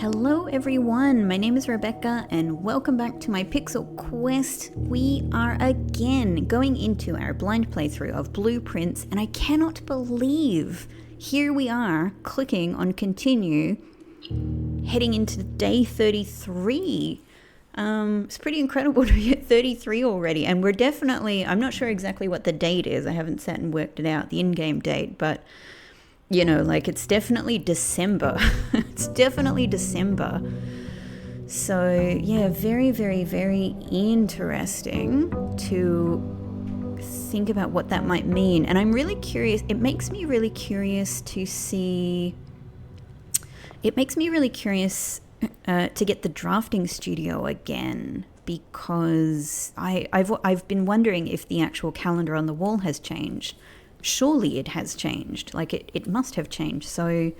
Hello everyone, my name is Rebecca and welcome back to my Pixel Quest. We are again going into our blind playthrough of Blueprints and I cannot believe here we are clicking on continue, heading into day 33. It's pretty incredible to be at 33 already, and we're definitely, I'm not sure exactly what the date is, I haven't sat and worked it out, the in-game date, but you know, like it's definitely December. It's definitely December. So yeah, very, very, very interesting to think about what that might mean. And I'm really curious, it makes me really curious to get the drafting studio again, because I've been wondering if the actual calendar on the wall has changed. Surely it has changed, like it must have changed. So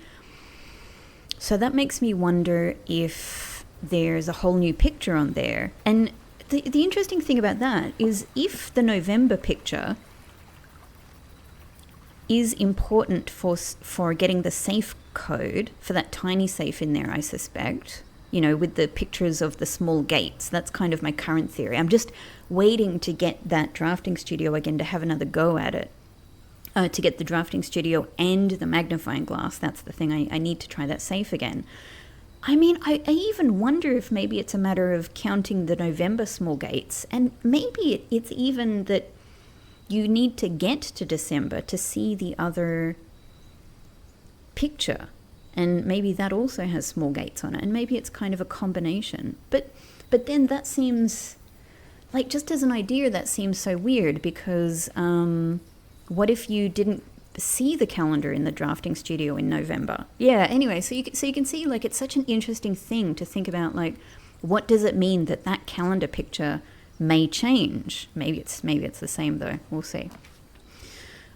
that makes me wonder if there's a whole new picture on there. And the interesting thing about that is if the November picture is important for getting the safe code for that tiny safe in there, I suspect, you know, with the pictures of the small gates. That's kind of my current theory. I'm just waiting to get that drafting studio again to have another go at it. To get the drafting studio and the magnifying glass. That's the thing. I need to try that safe again. I mean, I even wonder if maybe it's a matter of counting the November small gates, and maybe it's even that you need to get to December to see the other picture, and maybe that also has small gates on it, and maybe it's kind of a combination. But then that seems like, just as an idea, that seems so weird, because what if you didn't see the calendar in the drafting studio in November? Yeah, anyway, so you can see, like, it's such an interesting thing to think about, like, what does it mean that calendar picture may change? Maybe it's the same, though. We'll see.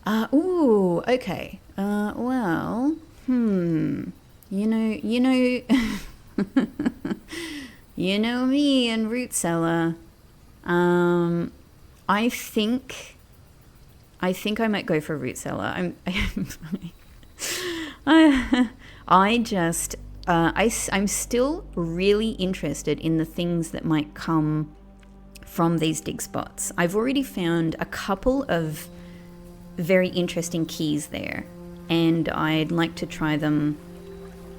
Ooh, okay. Well, you know, you know me and root cellar. I think I might go for root cellar. I'm still really interested in the things that might come from these dig spots. I've already found a couple of very interesting keys there, and I'd like to try them.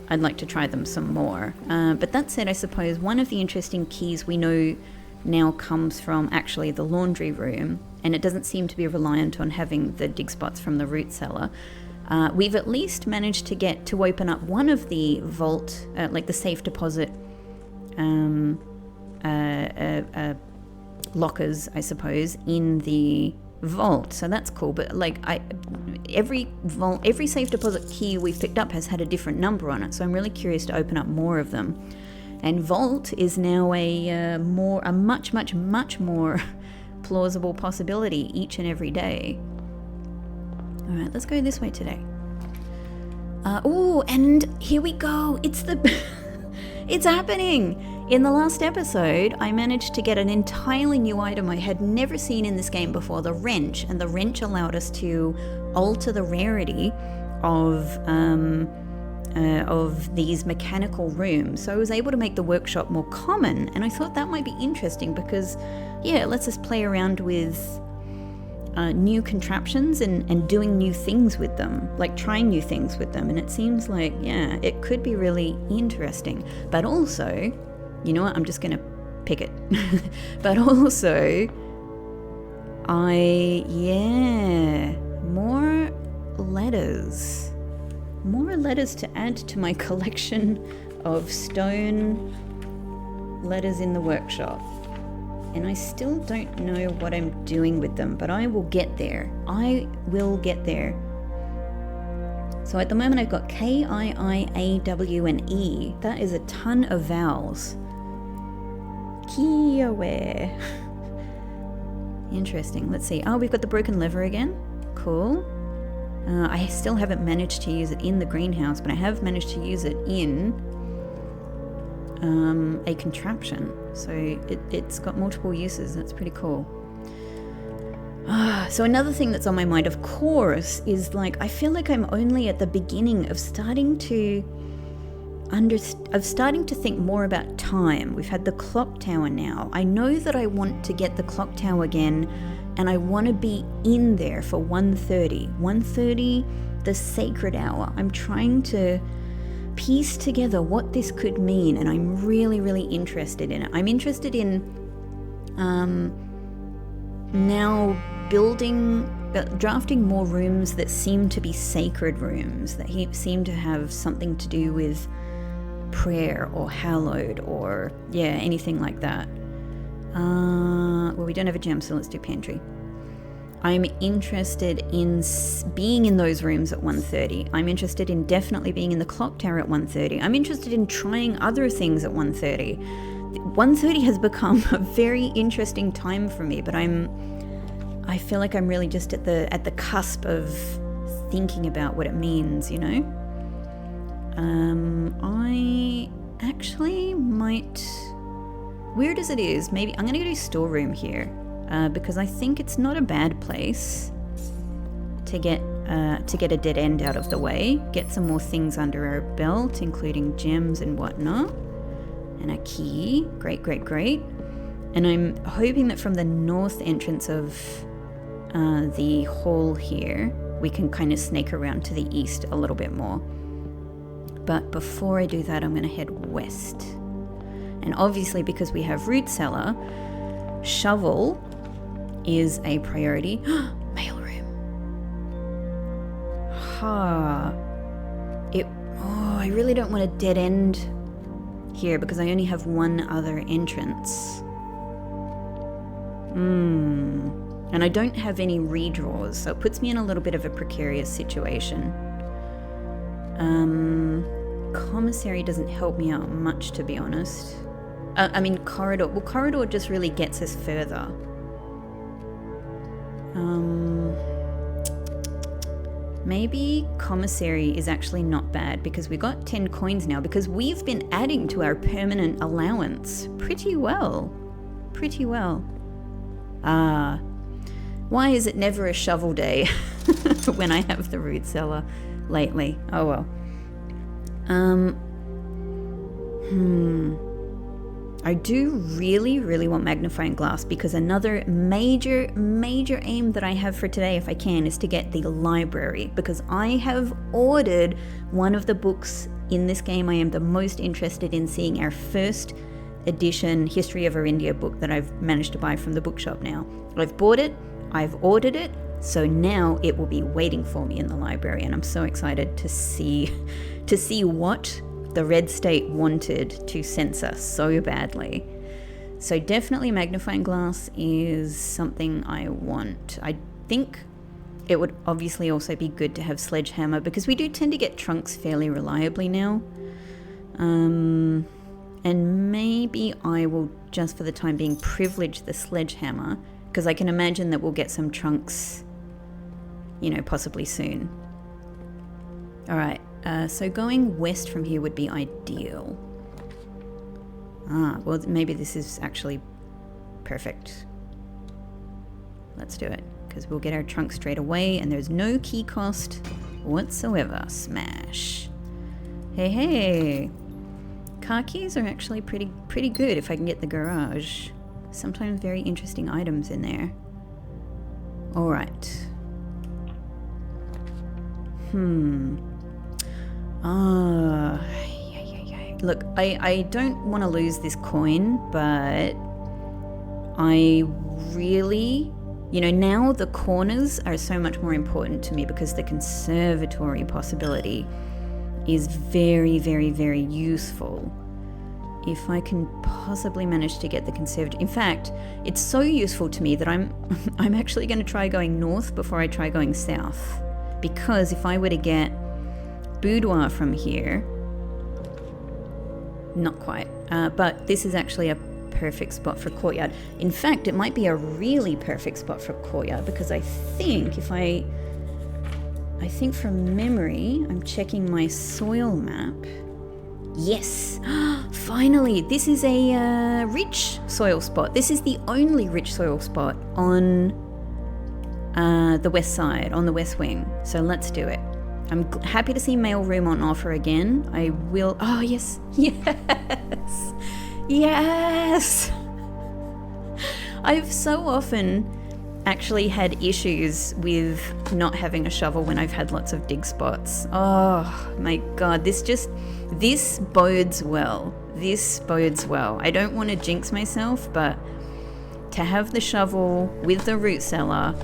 I'd like to try them some more. But that said, I suppose one of the interesting keys we know now comes from actually the laundry room, and it doesn't seem to be reliant on having the dig spots from the root cellar. We've at least managed to open up one of the vault, like the safe deposit lockers, I suppose, in the vault. So that's cool. But like every safe deposit key we've picked up has had a different number on it. So I'm really curious to open up more of them. And vault is now a much more plausible possibility each and every day. All right, let's go this way today. Oh, and here we go. It's happening. In the last episode, I managed to get an entirely new item I had never seen in this game before, the wrench, and the wrench allowed us to alter the rarity of these mechanical rooms. So I was able to make the workshop more common, and I thought that might be interesting because, yeah, it lets us play around with new contraptions and doing new things with them, like trying new things with them. And it seems like, yeah, it could be really interesting. But also, you know what, I'm just going to pick it. But also, more letters. More letters to add to my collection of stone letters in the workshop. And I still don't know what I'm doing with them, but I will get there. I will get there. So at the moment I've got K, I, A, W, and E. That is a ton of vowels. Kiowe. Interesting. Let's see. Oh, we've got the broken lever again. Cool. I still haven't managed to use it in the greenhouse, but I have managed to use it in a contraption. So it's got multiple uses. That's pretty cool. So another thing that's on my mind, of course, is like I feel like I'm only at the beginning of starting to starting to think more about time. We've had the clock tower now. I know that I want to get the clock tower again, and I want to be in there for 1:30. 1:30, the sacred hour. I'm trying to piece together what this could mean, and I'm really, really interested in it. I'm interested in now drafting more rooms that seem to be sacred rooms, that seem to have something to do with prayer or hallowed or anything like that. Well, we don't have a gem, so let's do pantry. I'm interested in being in those rooms at 1:30. I'm interested in definitely being in the clock tower at 1:30. I'm interested in trying other things at 1:30. 1:30 has become a very interesting time for me, but I feel like I'm really just at the cusp of thinking about what it means, you know? I actually might, weird as it is, maybe I'm gonna go to storeroom here, because I think it's not a bad place to get a dead end out of the way, get some more things under our belt, including gems and whatnot, and a key. Great. And I'm hoping that from the north entrance of the hall here, we can kind of snake around to the east a little bit more. But before I do that, I'm going to head west. And obviously, because we have root cellar, shovel is a priority. Mailroom. I really don't want a dead end here because I only have one other entrance. And I don't have any redraws, so it puts me in a little bit of a precarious situation. Commissary doesn't help me out much, to be honest. Corridor. Well, corridor just really gets us further. Maybe commissary is actually not bad because we got 10 coins now because we've been adding to our permanent allowance pretty well. Why is it never a shovel day when I have the root cellar lately? Oh well. I do really want magnifying glass because another major aim that I have for today, if I can, is to get the library, because I have ordered one of the books in this game I am the most interested in seeing, our first edition History of Arindia book that I've managed to buy from the bookshop now. I've bought it, I've ordered it, so now it will be waiting for me in the library, and I'm so excited to see what the red state wanted to censor so badly. So definitely magnifying glass is something I want. I think it would obviously also be good to have sledgehammer because we do tend to get trunks fairly reliably now. And maybe I will, just for the time being, privilege the sledgehammer because I can imagine that we'll get some trunks, possibly soon. All right. So going west from here would be ideal. Well, maybe this is actually perfect. Let's do it, because we'll get our trunk straight away, and there's no key cost whatsoever. Smash. Hey. Car keys are actually pretty good if I can get the garage. Sometimes very interesting items in there. All right. Look, I don't want to lose this coin, but I really, now the corners are so much more important to me because the conservatory possibility is very useful. If I can possibly manage to get the conservatory. In fact, it's so useful to me that I'm actually going to try going north before I try going south. Because if I were to get boudoir from here, not quite, but this is actually a perfect spot for courtyard. In fact, it might be a really perfect spot for courtyard because I think from memory, I'm checking my soil map. Yes, finally, this is a rich soil spot. This is the only rich soil spot on the west side, on the west wing. So let's do it. happy to see mailroom on offer again. I will. Oh, yes. Yes. Yes. I've so often actually had issues with not having a shovel when I've had lots of dig spots. Oh my God. This bodes well. This bodes well. I don't want to jinx myself, but to have the shovel with the root cellar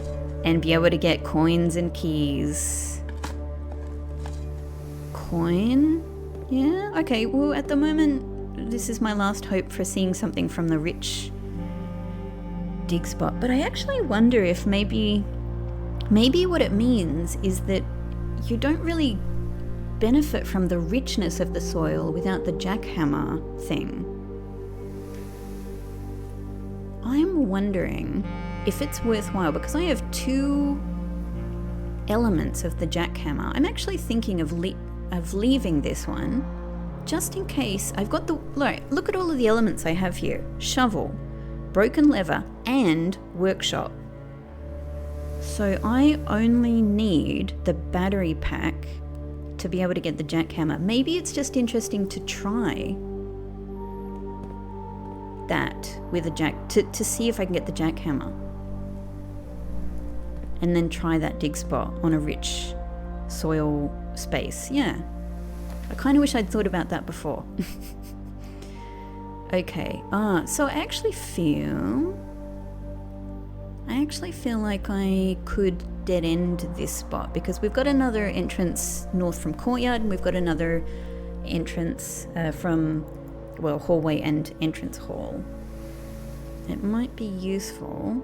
and be able to get coins and keys. Coin? Yeah, okay. Well, at the moment, this is my last hope for seeing something from the rich dig spot. But I actually wonder if maybe what it means is that you don't really benefit from the richness of the soil without the jackhammer thing. I'm wondering if it's worthwhile, because I have 2 elements of the jackhammer. I'm actually thinking of leaving this one just in case. I've got look at all of the elements I have here: shovel, broken lever, and workshop. So I only need the battery pack to be able to get the jackhammer. Maybe it's just interesting to try that with a to see if I can get the jackhammer, and then try that dig spot on a rich soil space. Yeah, I kind of wish I'd thought about that before. Okay, so I actually feel like I could dead end this spot, because we've got another entrance north from courtyard, and we've got another entrance from, well, hallway and entrance hall. It might be useful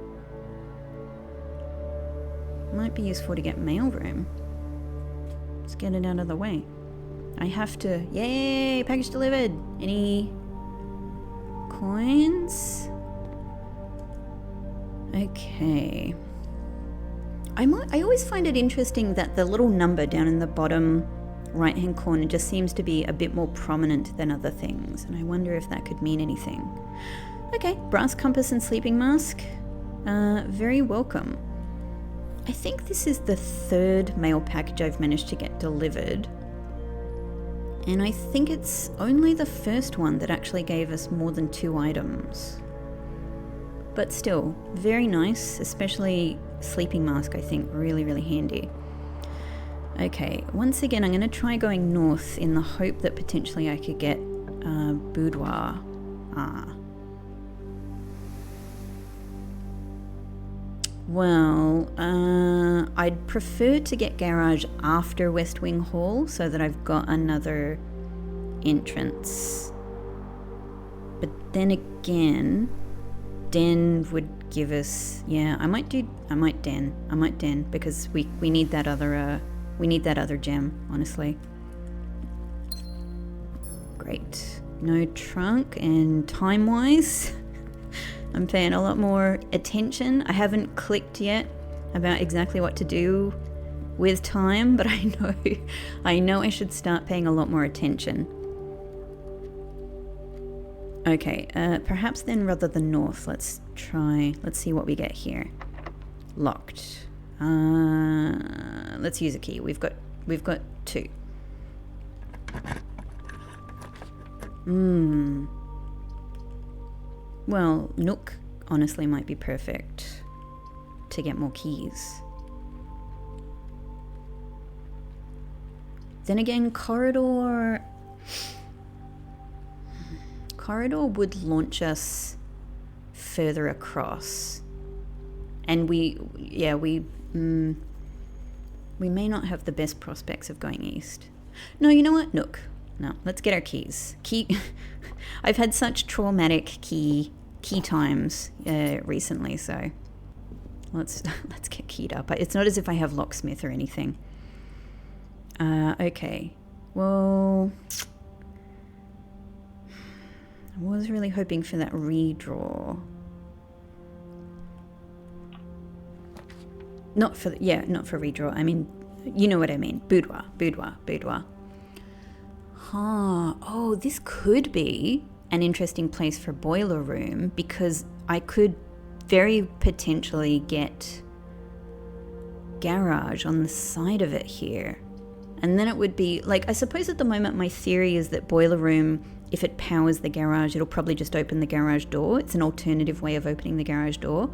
to get mailroom. Let's get it out of the way. I have to, yay, package delivered. Any coins? Okay. I always find it interesting that the little number down in the bottom right hand corner just seems to be a bit more prominent than other things, and I wonder if that could mean anything. Okay, brass compass and sleeping mask. Very welcome. I think this is the 3rd mail package I've managed to get delivered, and I think it's only the first one that actually gave us more than 2 items. But still, very nice, especially sleeping mask, I think, really, really handy. Okay, once again, I'm going to try going north in the hope that potentially I could get boudoir. Well, I'd prefer to get garage after West Wing Hall so that I've got another entrance. But then again, den would give us, yeah, I might den because we need that other gem, honestly. Great. No trunk, and time-wise, I'm paying a lot more attention. I haven't clicked yet about exactly what to do with time, but I know I should start paying a lot more attention. Okay, perhaps then rather than north, let's see what we get here. Locked. Let's use a key. We've got 2. Well, Nook honestly might be perfect to get more keys. Then again, corridor would launch us further across, and we may not have the best prospects of going east. No, you know what? Nook. No, let's get our keys. I've had such traumatic key times recently, so let's get keyed up. It's not as if I have locksmith or anything. Okay. Well, I was really hoping for that redraw. Not for redraw. I mean, you know what I mean. Boudoir. Oh, this could be an interesting place for boiler room, because I could very potentially get garage on the side of it here. And then it would be, like, I suppose at the moment my theory is that boiler room, if it powers the garage, it'll probably just open the garage door. It's an alternative way of opening the garage door.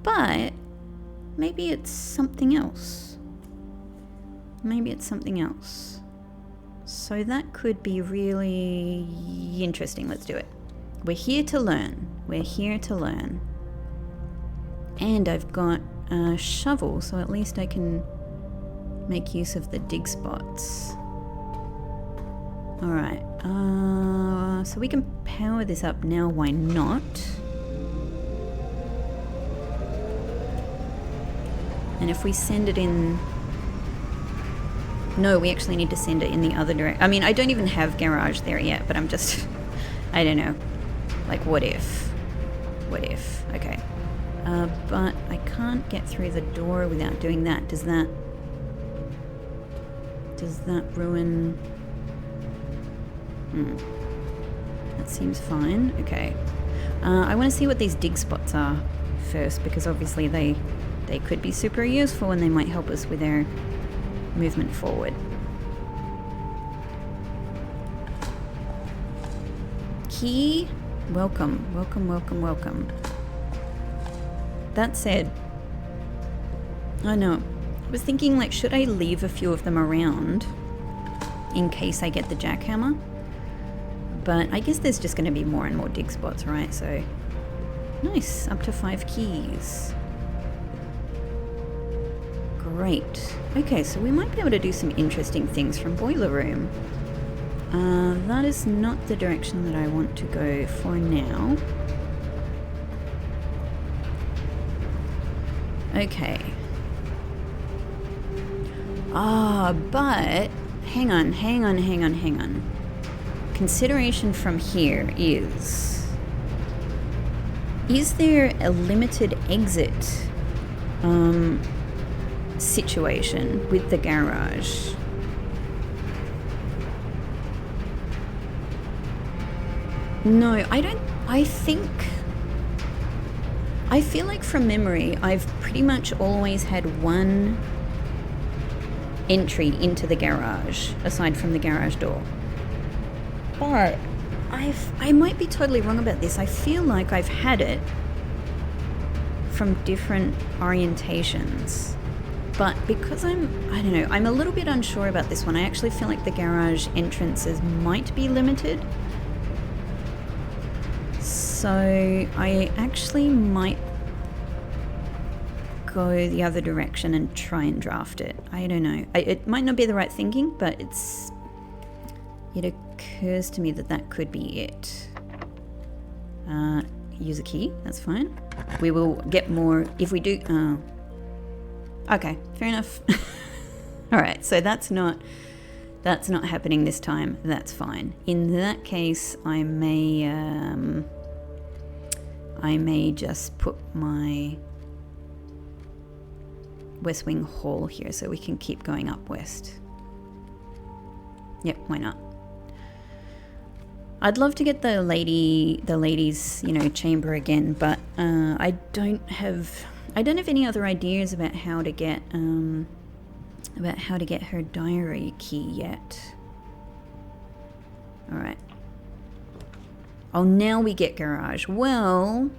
But maybe it's something else. Maybe it's something else. So that could be really interesting. Let's do it. We're here to learn. We're here to learn. And I've got a shovel, so at least I can make use of the dig spots. Alright, so we can power this up now, why not? And if we send it in... No, we actually need to send it in the other direction. I mean, I don't even have garage there yet, but I'm just... I don't know. Like, what if? What if? Okay. But I can't get through the door without doing that. Does that ruin... That seems fine. Okay. I want to see what these dig spots are first, because obviously they could be super useful and they might help us with our movement forward. Key. Welcome. Welcome, welcome, welcome. That said, I know, I was thinking, like, should I leave a few of them around in case I get the jackhammer? But I guess there's just going to be more and more dig spots, right? So, nice, up to 5 keys. Great. Okay, so we might be able to do some interesting things from boiler room. That is not the direction that I want to go for now. Okay. But hang on. Consideration from here is there a limited exit situation with the garage? No, I don't. I feel like from memory, I've pretty much always had one entry into the garage, aside from the garage door. But I might be totally wrong about this. I feel like I've had it from different orientations. But because I don't know, I'm a little bit unsure about this one. I actually feel like the garage entrances might be limited. So I actually might go the other direction and try and draft it. I don't know. It might not be the right thinking, but it occurs to me that could be it. Use a key, that's fine. We will get more if we do. Okay, fair enough. All right, so that's not happening this time. That's fine. In that case, I may just put my West Wing Hall here so we can keep going up west. Yep, why not? I'd love to get the ladies, chamber again, but I don't have any other ideas about how to get her diary key yet. All right. Oh, now we get garage. Well,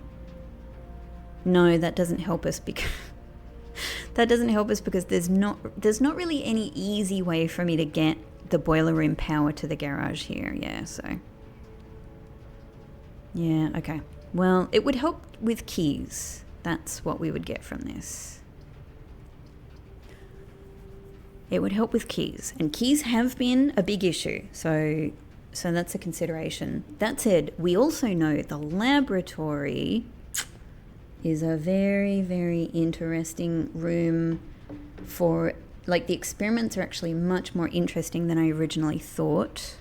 no, that doesn't help us because there's not really any easy way for me to get the boiler room power to the garage here. Yeah, so. Yeah, okay. Well, it would help with keys. That's what we would get from this. It would help with keys. And keys have been a big issue. So that's a consideration. That said, we also know the laboratory is a very, very interesting room for, like, the experiments are actually much more interesting than I originally thought.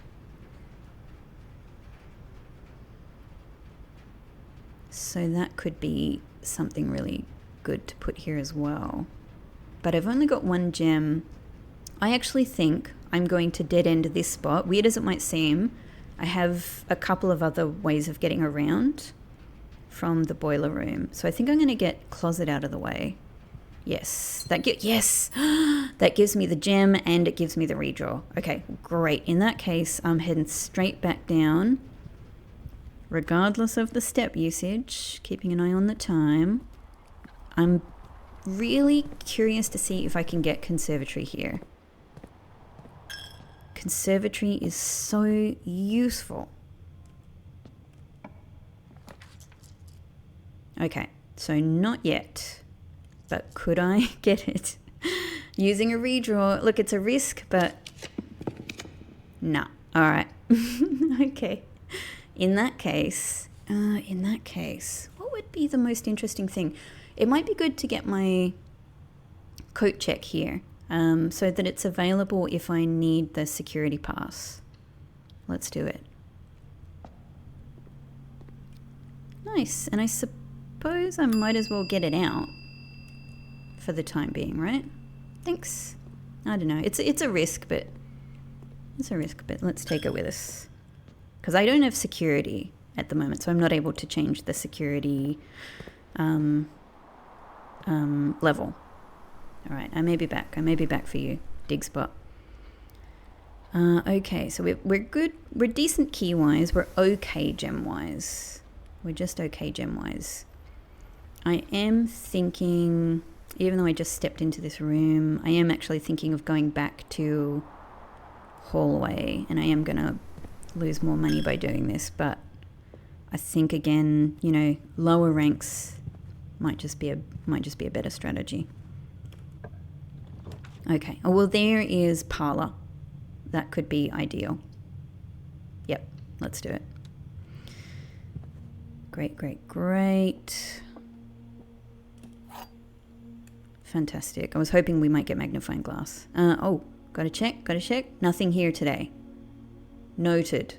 So that could be something really good to put here as well. But I've only got 1 gem. I actually think I'm going to dead end this spot. Weird as it might seem, I have a couple of other ways of getting around from the boiler room. So I think I'm going to get closet out of the way. Yes, yes, that gives me the gem and it gives me the redraw. Okay, great. In that case, I'm heading straight back down, regardless of the step usage, keeping an eye on the time. I'm really curious to see if I can get conservatory here. Conservatory is so useful. Okay, so not yet. But could I get it using a redraw? Look, it's a risk, but nah. All right. Okay. In that case, what would be the most interesting thing? It might be good to get my coat check here, so that it's available if I need the security pass. Let's do it. Nice. And I suppose I might as well get it out. For the time being, right? Thanks. I don't know. It's a risk, but let's take it with us. Because I don't have security at the moment, so I'm not able to change the security level. All right, I may be back for you, dig spot. Okay, so we're good. We're decent key wise. We're okay gem wise. We're just okay gem wise. I am thinking. Even though I just stepped into this room, I am actually thinking of going back to hallway, and I am going to lose more money by doing this, but I think again, you know, lower ranks might just be a better strategy. Okay. Oh, well, there is parlor. That could be ideal. Yep, let's do it. Great, great, great. Fantastic. I was hoping we might get magnifying glass. Oh, gotta check. Nothing here today. Noted.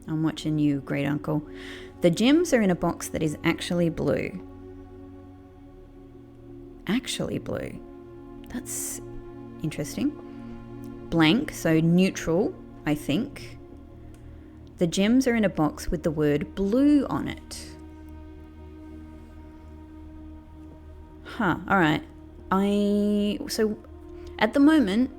I'm watching you, great uncle. The gems are in a box that is actually blue. Actually blue. That's interesting. Blank, so neutral, I think. The gems are in a box with the word blue on it. Huh, all right. So at the moment,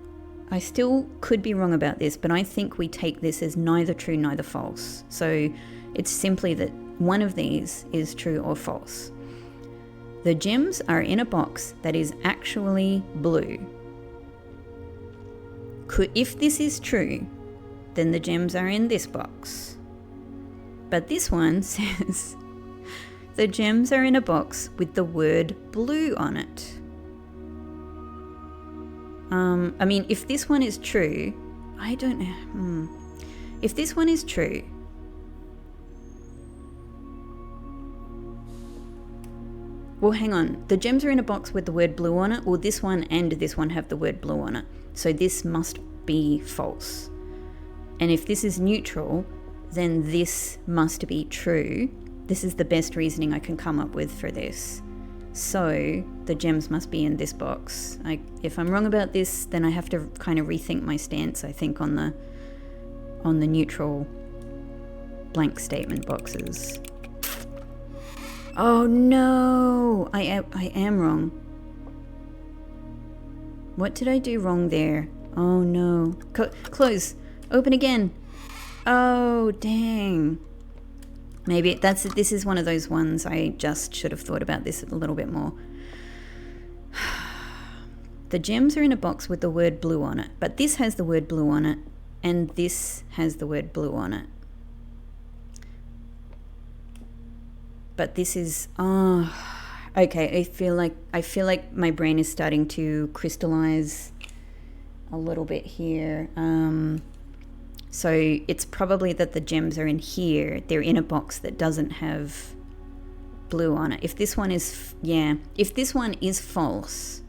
I still could be wrong about this, but I think we take this as neither true, neither false. So it's simply that one of these is true or false. The gems are in a box that is actually blue. If this is true, then the gems are in this box. But this one says the gems are in a box with the word blue on it. I mean, if this one is true, I don't know. If this one is true, well, hang on. The gems are in a box with the word blue on it, or this one and this one have the word blue on it. So this must be false. And if this is neutral, then this must be true. This is the best reasoning I can come up with for this. So the gems must be in this box. If I'm wrong about this, then I have to kind of rethink my stance, I think, on the neutral blank statement boxes. Oh no, I am wrong. What did I do wrong there? Oh no. Close. Open again. Oh, dang. Maybe this is one of those ones I just should have thought about this a little bit more. The gems are in a box with the word blue on it, but this has the word blue on it, and this has the word blue on it. But this is, okay, I feel like my brain is starting to crystallize a little bit here. So it's probably that the gems are in here. They're in a box that doesn't have blue on it. If this one is, if this one is false,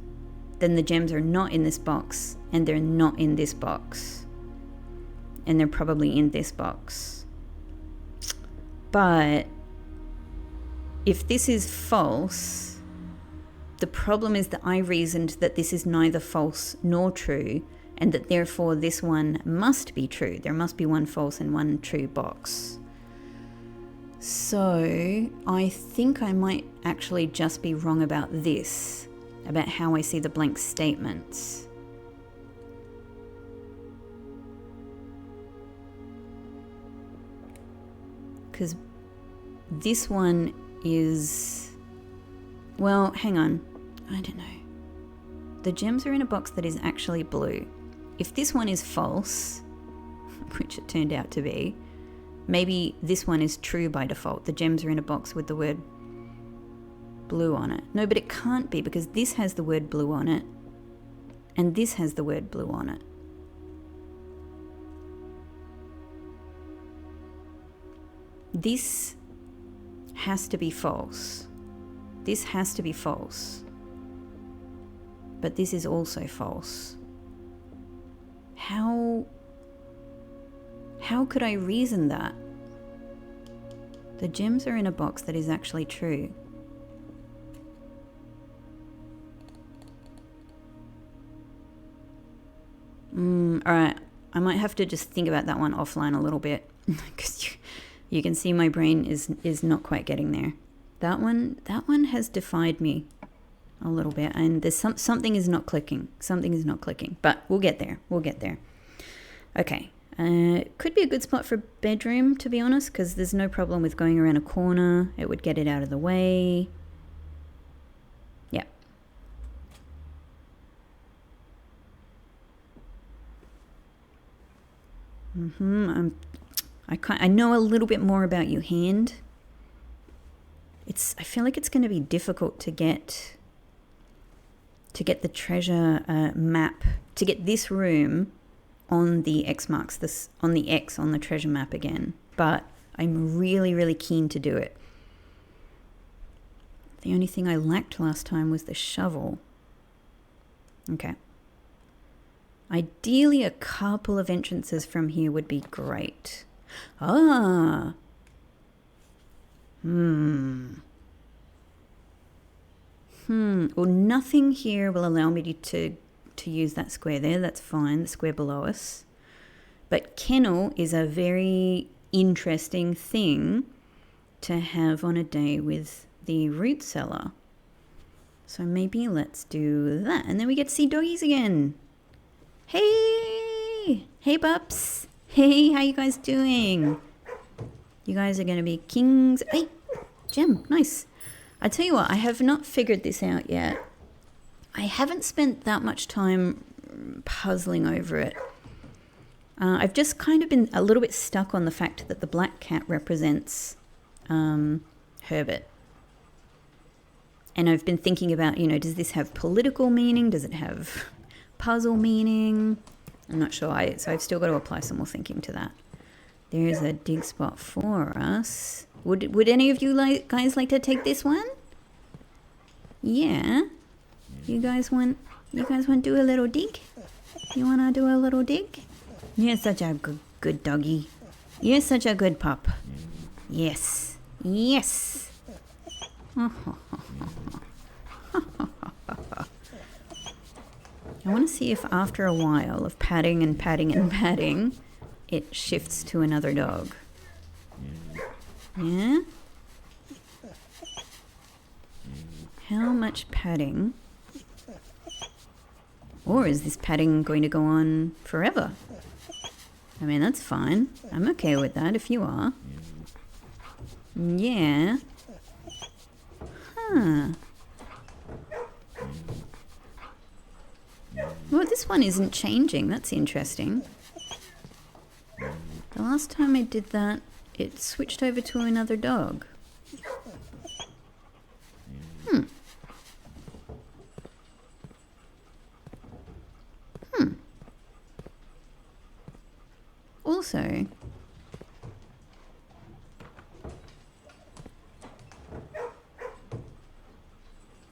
then the gems are not in this box, and they're not in this box. And they're probably in this box. But if this is false, the problem is that I reasoned that this is neither false nor true, and that therefore this one must be true. There must be one false and one true box. So I think I might actually just be wrong about this. about how I see the blank statements. Because this one is... Well, hang on. I don't know. The gems are in a box that is actually blue. If this one is false, which it turned out to be, maybe this one is true by default. The gems are in a box with the word blue on it. No, but it can't be, because this has the word blue on it and this has the word blue on it. This has to be false. This has to be false. But this is also false. How could I reason that? The gems are in a box that is actually true. Alright, I might have to just think about that one offline a little bit, because you can see my brain is not quite getting there. That one has defied me a little bit, and there's something is not clicking. Something is not clicking, but we'll get there. We'll get there. Okay, could be a good spot for a bedroom, to be honest, because there's no problem with going around a corner. It would get it out of the way. Yeah. I know a little bit more about you, hand. I feel like it's going to be difficult to get the treasure map, to get this room on the X marks this, on the X on the treasure map again, but I'm really, really keen to do it. The only thing I lacked last time was the shovel. Okay. Ideally, a couple of entrances from here would be great. Ah. Well, nothing here will allow me to use that square there. That's fine, the square below us. But kennel is a very interesting thing to have on a day with the root cellar. So maybe let's do that. And then we get to see doggies again. Hey! Hey, pups! Hey, how you guys doing? You guys are going to be kings. Hey! Gem, nice. I tell you what, I have not figured this out yet. I haven't spent that much time puzzling over it. I've just kind of been a little bit stuck on the fact that the black cat represents Herbert. And I've been thinking about, does this have political meaning? Does it have puzzle meaning? I'm not sure. So I've still got to apply some more thinking to that. There's a dig spot for us. Would any of you guys like to take this one? Yeah. You guys want to do a little dig? You want to do a little dig? You're such a good doggy. You're such a good pup. Yes. Yes. I want to see if after a while of patting and patting and patting, it shifts to another dog. Yeah? How much patting? Or is this patting going to go on forever? I mean, that's fine. I'm okay with that if you are. Yeah. Huh. Well, this one isn't changing. That's interesting. The last time I did that, it switched over to another dog. Also,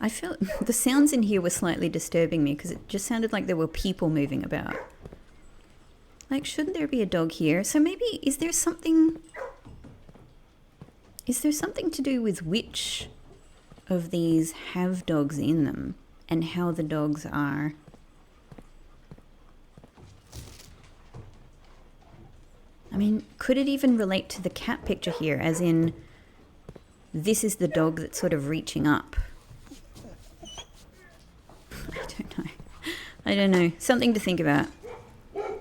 I feel the sounds in here were slightly disturbing me because it just sounded like there were people moving about. Like, shouldn't there be a dog here? So maybe, is there something to do with which of these have dogs in them and how the dogs are? I mean, could it even relate to the cat picture here, as in this is the dog that's sort of reaching up? I don't know. Something to think about.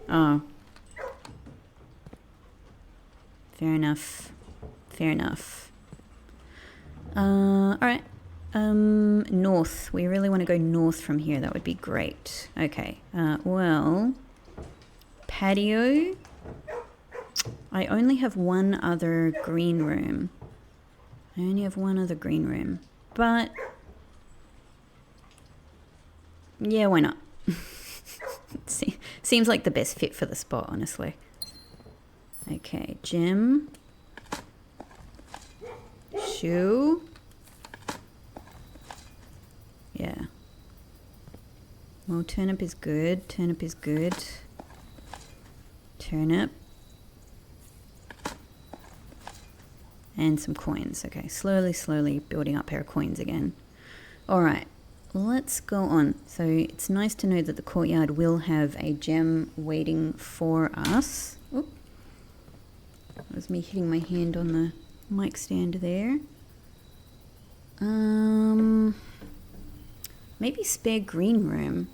Oh. Fair enough. Fair enough. Alright. North. We really want to go north from here. That would be great. Okay. Well, patio. I only have one other green room. I only have one other green room. But yeah, why not? Seems like the best fit for the spot, honestly. Okay, gym. Shoe. Yeah. Well, turnip is good. Turnip is good. Turnip. And some coins. Okay, slowly building up our coins again. Alright, let's go on. So it's nice to know that the courtyard will have a gem waiting for us. Oop. That was me hitting my hand on the mic stand there. Maybe spare green room.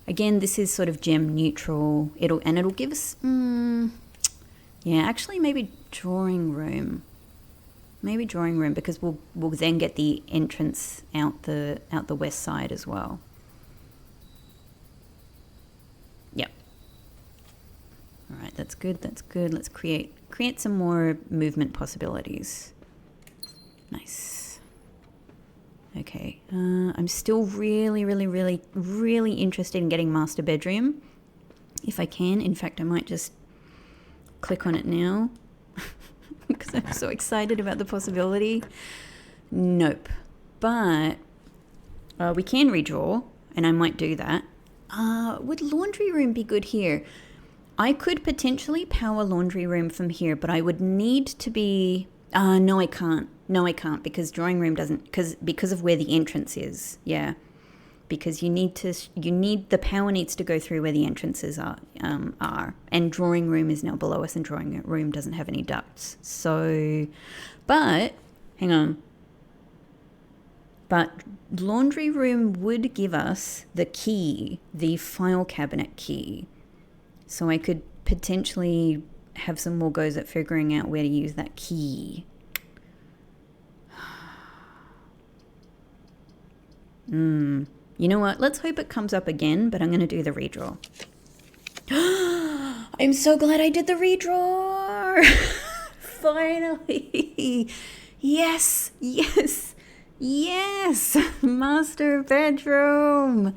Again, this is sort of gem neutral. It'll give us yeah, actually maybe drawing room. Maybe drawing room, because we'll then get the entrance out the west side as well. Yep. All right, that's good. That's good. Let's create some more movement possibilities. Nice. Okay. I'm still really interested in getting master bedroom, if I can. In fact, I might just click on it now because I'm so excited about the possibility. Nope. But we can redraw, and I might do that. Would laundry room be good here? I could potentially power laundry room from here, but I would need to be... no, I can't. No, I can't, because drawing room doesn't... Because of where the entrance is. Yeah. Because the power needs to go through where the entrances are. And drawing room is now below us, and drawing room doesn't have any ducts. So, but, hang on. But laundry room would give us the key, the file cabinet key. So I could potentially have some more goes at figuring out where to use that key. You know what? Let's hope it comes up again, but I'm going to do the redraw. I'm so glad I did the redraw! Finally! Yes! Master bedroom!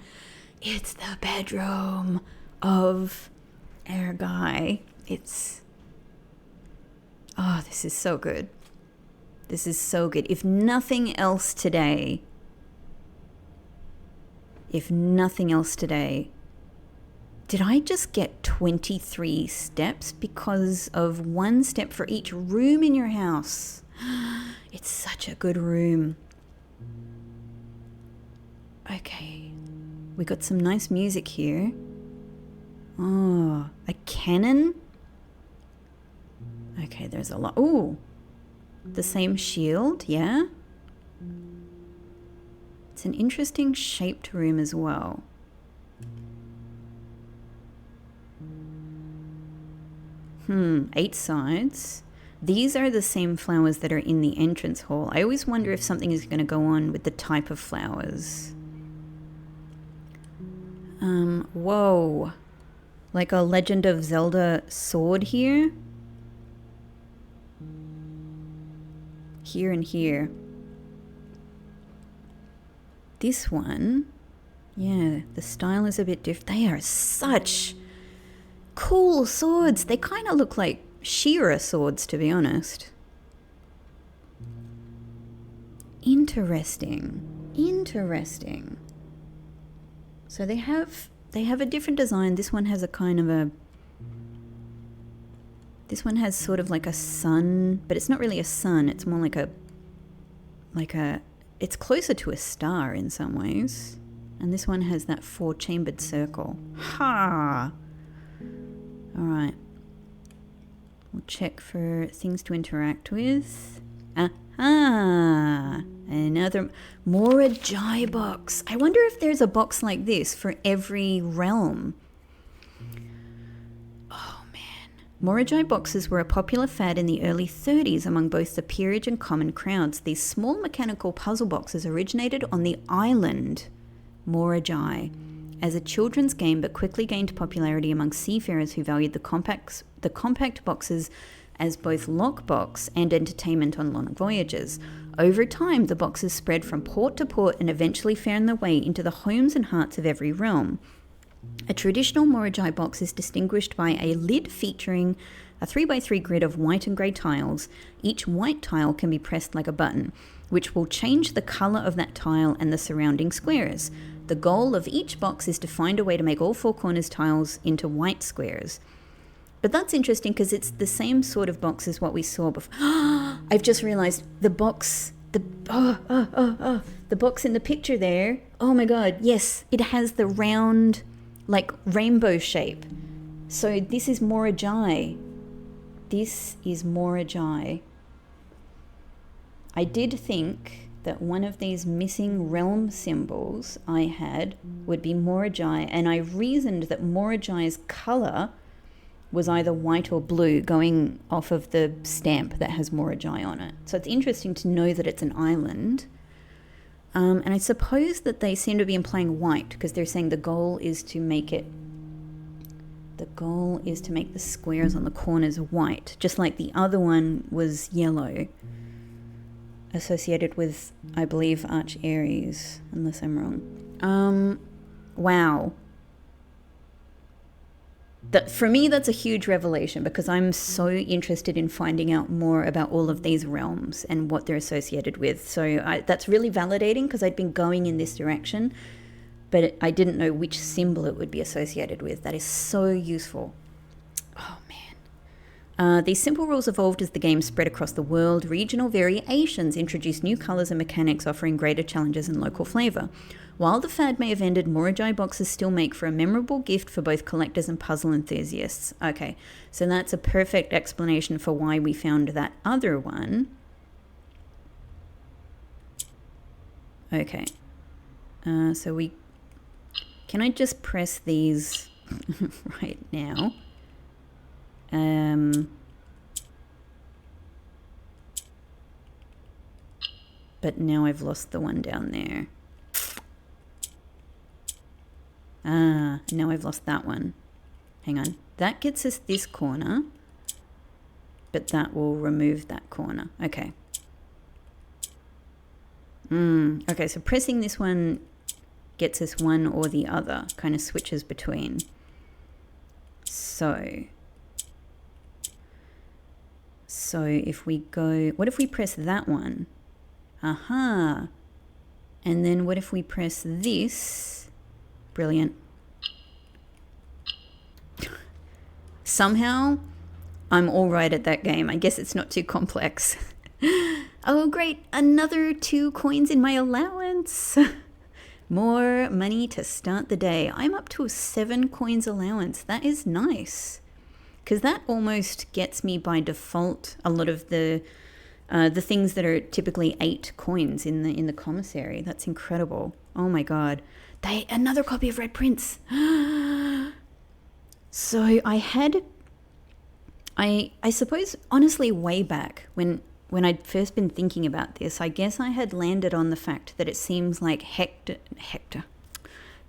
It's the bedroom of our guy. Oh, this is so good. This is so good. If nothing else today, did I just get 23 steps because of one step for each room in your house? It's such a good room. Okay. We got some nice music here. Oh, a cannon? Okay, there's a lot. Ooh, the same shield, yeah? It's an interesting shaped room as well. Eight sides. These are the same flowers that are in the entrance hall. I always wonder if something is going to go on with the type of flowers. Whoa. Like a Legend of Zelda sword here. Here and here. This one, yeah, the style is a bit different. They are such cool swords. They kind of look like She-Ra swords, to be honest. Interesting. So they have a different design. This one has a kind of a... This one has sort of like a sun, but it's not really a sun. It's more like a... It's closer to a star in some ways. And this one has that 4-chambered circle. Ha! Alright. We'll check for things to interact with. Another Mora Jai box. I wonder if there's a box like this for every realm. Oh man. Mora Jai boxes were a popular fad in the early 30s among both the peerage and common crowds. These small mechanical puzzle boxes originated on the island Mora Jai as a children's game, but quickly gained popularity among seafarers who valued the compact boxes as both lockbox and entertainment on long voyages. Over time, the boxes spread from port to port and eventually found their way into the homes and hearts of every realm. A traditional Mora Jai box is distinguished by a lid featuring a 3x3 grid of white and grey tiles. Each white tile can be pressed like a button, which will change the colour of that tile and the surrounding squares. The goal of each box is to find a way to make all four corners tiles into white squares. But that's interesting because it's the same sort of box as what we saw before. I've just realised the box, the box in the picture there. Oh my god, yes, it has the round, like rainbow shape. So this is Mora Jai. This is Mora Jai. I did think that one of these missing realm symbols I had would be Mora Jai, and I reasoned that Mora Jai's colour was either white or blue, going off of the stamp that has Mora Jai on it. So it's interesting to know that it's an island. And I suppose that they seem to be implying white because they're saying the goal is to make the squares on the corners white, just like the other one was yellow, associated with, I believe, Arch Aries, unless I'm wrong. Wow. For me, that's a huge revelation because I'm so interested in finding out more about all of these realms and what they're associated with. So that's really validating because I'd been going in this direction, but I didn't know which symbol it would be associated with. That is so useful. Oh, man. These simple rules evolved as the game spread across the world. Regional variations introduced new colours and mechanics, offering greater challenges and local flavour. While the fad may have ended, Mora Jai boxes still make for a memorable gift for both collectors and puzzle enthusiasts. Okay, so that's a perfect explanation for why we found that other one. Okay, so can I just press these right now? But now I've lost the one down there. Now I've lost that one. Hang on. That gets us this corner, but that will remove that corner. Okay. Okay, so pressing this one gets us one or the other, kind of switches between. So if we go, what if we press that one? Aha. And then what if we press this? Brilliant. Somehow, I'm all right at that game. I guess it's not too complex. Oh, great. Another 2 coins in my allowance. More money to start the day. I'm up to a 7 coins allowance. That is nice. Because that almost gets me by default a lot of the things that are typically 8 coins in the commissary. That's incredible. Oh my god. Another copy of Red Prince. So I suppose, honestly, way back when I'd first been thinking about this, I guess I had landed on the fact that it seems like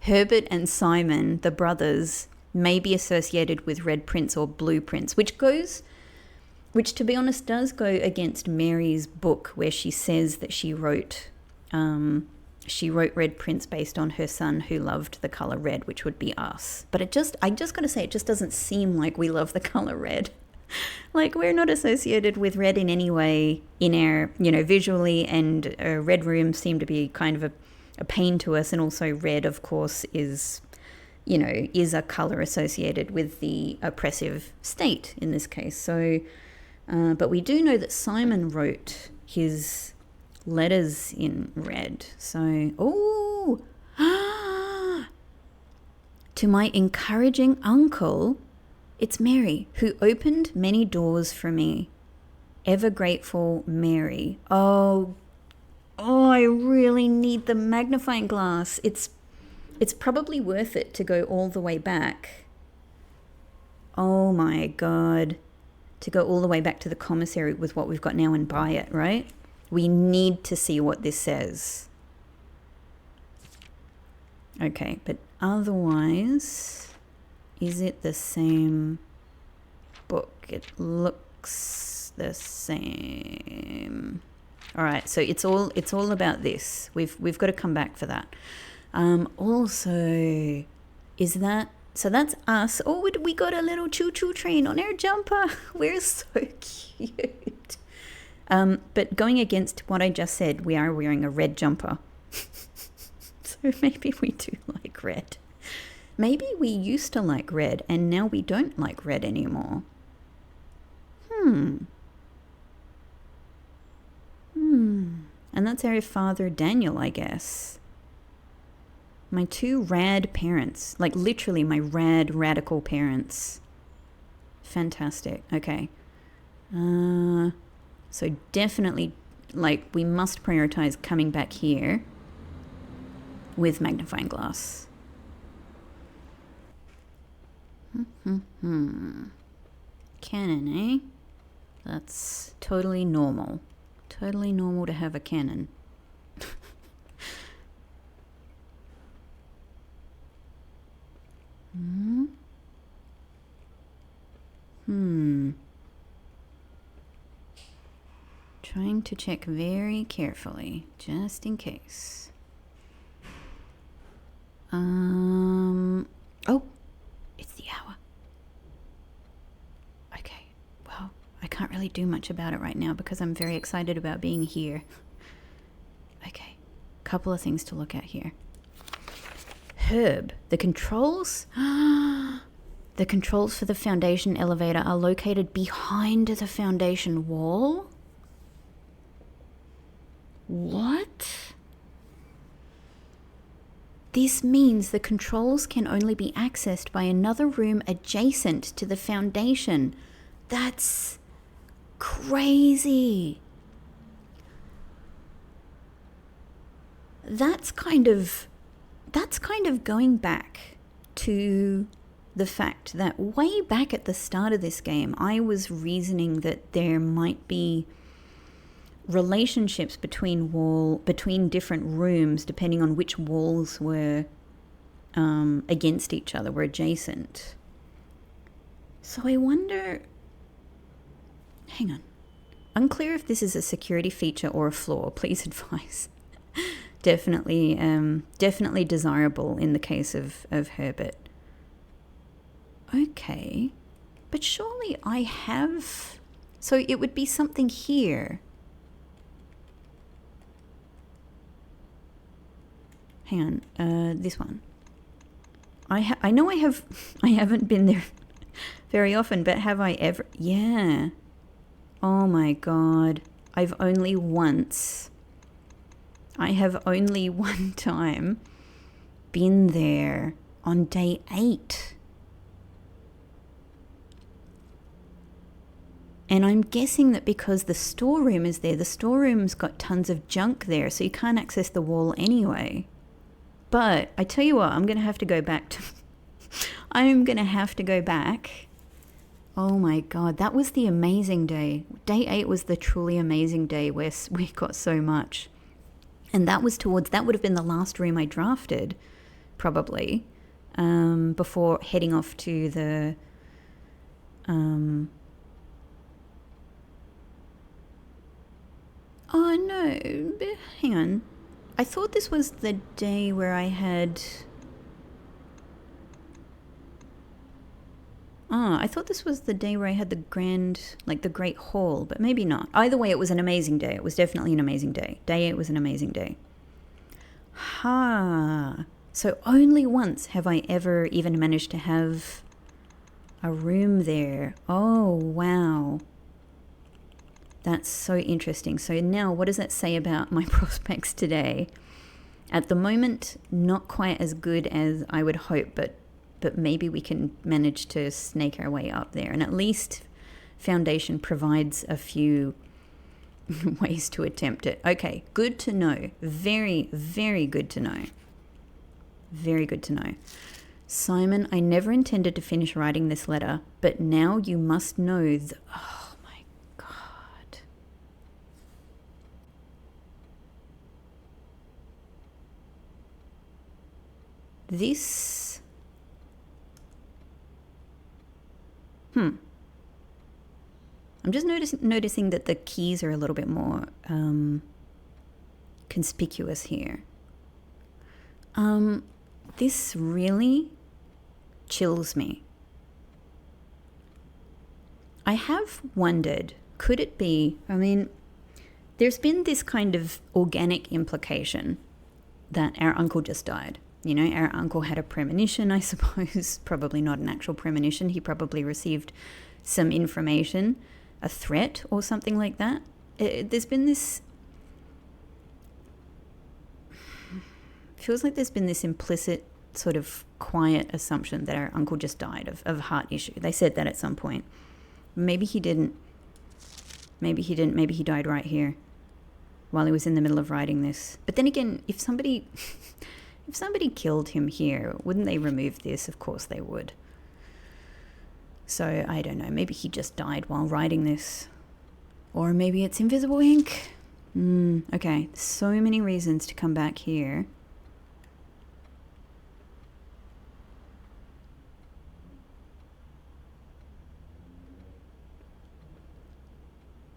Herbert and Simon, the brothers, may be associated with Red Prince or Blue Prince, which to be honest does go against Mary's book where she says that she wrote Red Prince based on her son who loved the color red, which would be us. But I just got to say, it just doesn't seem like we love the color red. Like, we're not associated with red in any way in our, visually, and red rooms seem to be kind of a pain to us. And also red, of course, is a color associated with the oppressive state in this case. So, but we do know that Simon wrote his letters in red. So, to my encouraging uncle, it's Mary, who opened many doors for me. Ever grateful, Mary. Oh, I really need the magnifying glass. It's probably worth it to go all the way back. Oh my God. To go all the way back to the commissary with what we've got now and buy it, right? We need to see what this says. Okay, but otherwise, is it the same book? It looks the same. All right, so it's all about this. We've got to come back for that. Also, is that, so that's us. Oh, we got a little choo-choo train on our jumper. We're so cute. But going against what I just said, we are wearing a red jumper. So maybe we do like red. Maybe we used to like red and now we don't like red anymore. And that's our father Daniel, I guess. My two rad parents, like literally my radical parents. Fantastic. Okay. So definitely, like, we must prioritize coming back here with magnifying glass. Cannon, eh? That's totally normal. Totally normal to have a cannon. Trying to check very carefully, just in case. Oh, it's the hour. Okay, well, I can't really do much about it right now because I'm very excited about being here. Okay, couple of things to look at here. Herb, the controls? The controls for the foundation elevator are located behind the foundation wall? What? This means the controls can only be accessed by another room adjacent to the foundation. That's crazy. That's kind of going back to the fact that way back at the start of this game, I was reasoning that there might be relationships between different rooms depending on which walls were against each other, were adjacent. So I wonder, hang on, unclear if this is a security feature or a flaw. Please advise. Definitely desirable in the case of Herbert. Okay, but surely I have, so it would be something here. Hang on, this one. I know I haven't been there very often, but have I ever? Yeah. Oh my God. I have only one time been there on day 8. And I'm guessing that because the storeroom is there, the storeroom's got tons of junk there, so you can't access the wall anyway. But I tell you what, I'm going to have to go back to... I'm going to have to go back. Oh my God, that was the amazing day. Day 8 was the truly amazing day where we got so much. And that would have been the last room I drafted, probably, before heading off to the... Oh no, hang on. I thought this was the day where I had... I thought this was the day where I had the grand, like the Great Hall, but maybe not. Either way, it was an amazing day. It was definitely an amazing day. Day 8 was an amazing day. So only once have I ever even managed to have a room there. Oh, wow. That's so interesting. So now what does that say about my prospects today? At the moment, not quite as good as I would hope, but maybe we can manage to snake our way up there and at least foundation provides a few ways to attempt it. Okay, good to know. Very, very good to know. Very good to know. Simon, I never intended to finish writing this letter, but now you must know oh my God. This... I'm just noticing that the keys are a little bit more conspicuous here. This really chills me. I have wondered, could it be, I mean, there's been this kind of organic implication that our uncle just died. You know, our uncle had a premonition, I suppose, probably not an actual premonition. He probably received some information, a threat or something like that. There's been this, feels like there's been this implicit sort of quiet assumption that our uncle just died of a heart issue. They said that at some point. Maybe he didn't. Maybe he didn't. Maybe he died right here while he was in the middle of writing this. But then again, if somebody killed him here, wouldn't they remove this? Of course they would. So I don't know. Maybe he just died while writing this. Or maybe it's invisible ink. Okay, so many reasons to come back here.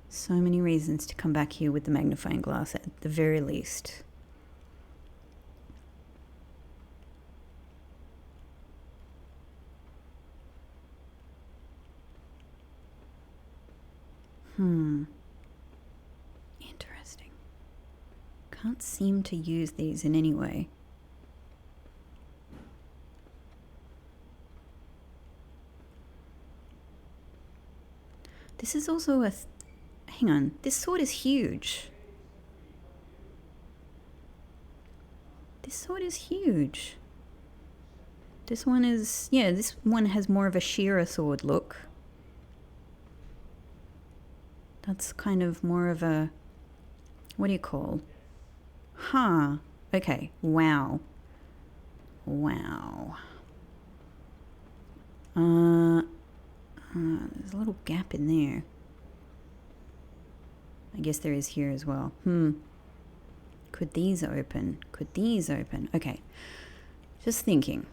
So many reasons to come back here with the magnifying glass at the very least. Interesting. Can't seem to use these in any way. This is also a... hang on. This sword is huge. This sword is huge. This one is... yeah, this one has more of a shearer sword look. That's kind of more of a... what do you call? Huh. Okay. Wow. Wow. There's a little gap in there. I guess there is here as well. Could these open? Could these open? Okay. Just thinking.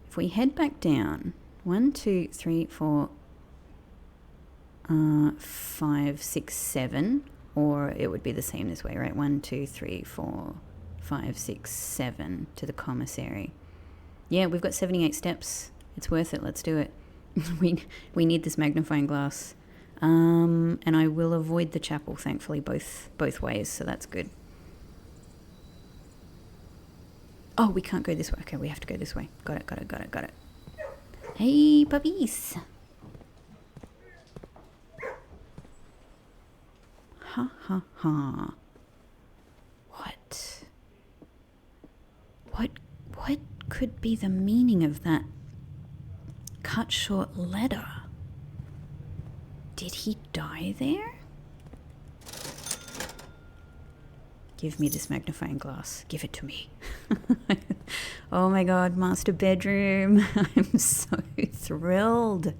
If we head back down, 1, 2, 3, 4, 5, 6, 7, or it would be the same this way, right? 1, 2, 3, 4, 5, 6, 7 to the commissary. Yeah, we've got 78 steps. It's worth it. Let's do it. we need this magnifying glass. And I will avoid the chapel, thankfully, both ways, so that's good. Oh, we can't go this way. Okay, we have to go this way. Got it. Hey, puppies. Ha ha ha. What could be the meaning of that cut short letter? Did he die there? Give me this magnifying glass. Give it to me. Oh my God, master bedroom. I'm so thrilled.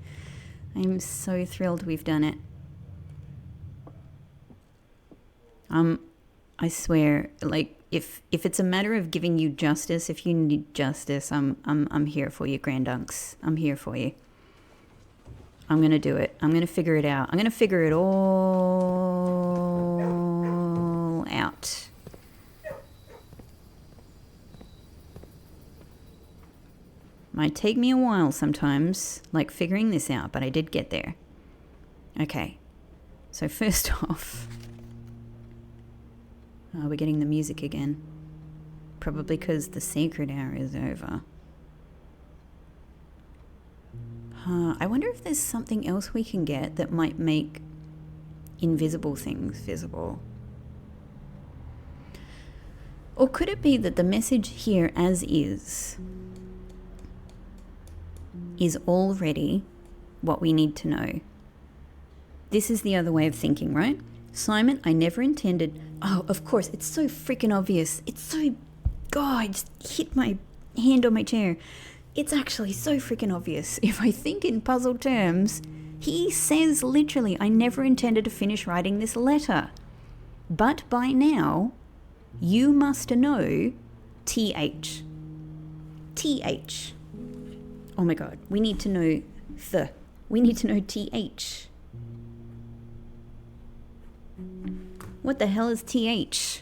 I'm so thrilled we've done it. I swear, like, if it's a matter of giving you justice, if you need justice, I'm here for you, grandunks. I'm here for you. I'm gonna do it. I'm gonna figure it out. I'm gonna figure it all out. Might take me a while sometimes, like figuring this out, but I did get there. Okay. So first off, we're getting the music again. Probably because the sacred hour is over. I wonder if there's something else we can get that might make invisible things visible. Or could it be that the message here as is already what we need to know? this is the other way of thinking, right? Simon, I never intended... Oh, of course, it's so freaking obvious. It's so... God, I just hit my hand on my chair. It's actually so freaking obvious. If I think in puzzle terms, he says literally, I never intended to finish writing this letter. But by now, you must know TH. TH. Oh my God, we need to know the. We need to know TH. What the hell is TH?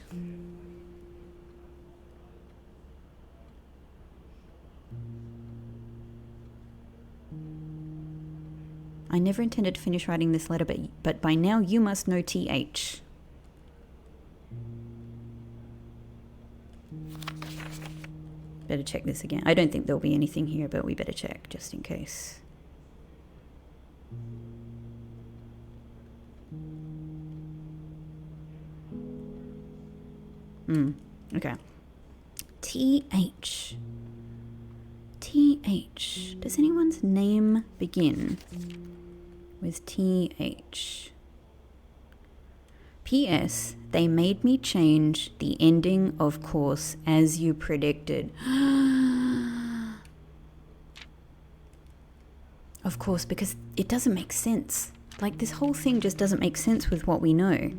I never intended to finish writing this letter, but by now you must know TH. Better check this again. I don't think there'll be anything here, but we better check just in case. Okay. TH. TH. Does anyone's name begin with TH? P.S. They made me change the ending, of course, as you predicted. Of course, because it doesn't make sense. Like, this whole thing just doesn't make sense with what we know.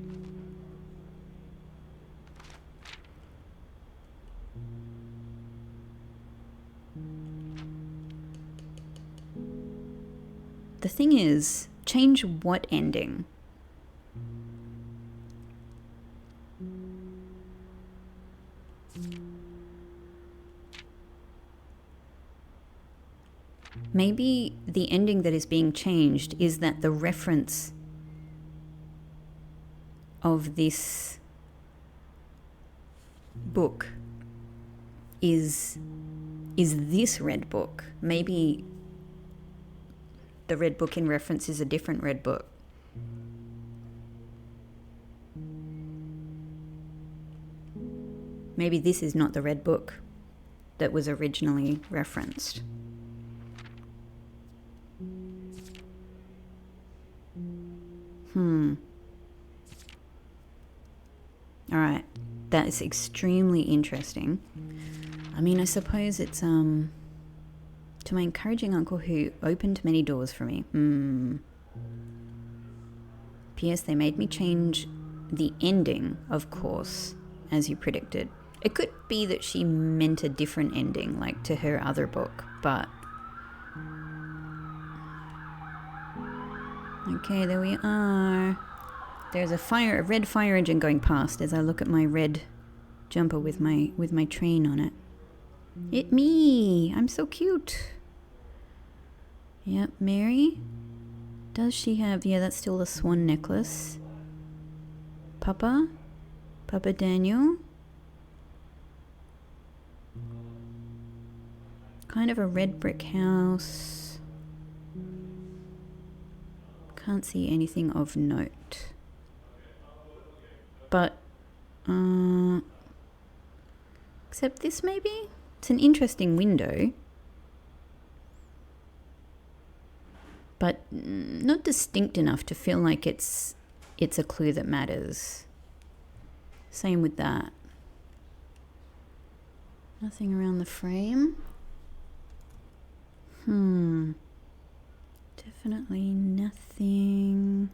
The thing is, change what ending? Maybe the ending that is being changed is that the reference of this book is this red book. Maybe the red book in reference is a different red book. Maybe this is not the red book that was originally referenced. All right, that is extremely interesting. I mean, I suppose it's to my encouraging uncle who opened many doors for me. P.S. They made me change the ending, of course, as you predicted. It could be that she meant a different ending, like to her other book, but... Okay, there we are. There's a red fire engine going past as I look at my red jumper with my train on it. It me! I'm so cute. Yep, Mary. Does she have... Yeah, that's still the swan necklace. Papa Daniel. Kind of a red brick house. Can't see anything of note. But, except this maybe? It's an interesting window. But not distinct enough to feel like it's a clue that matters. Same with that. Nothing around the frame. Definitely nothing.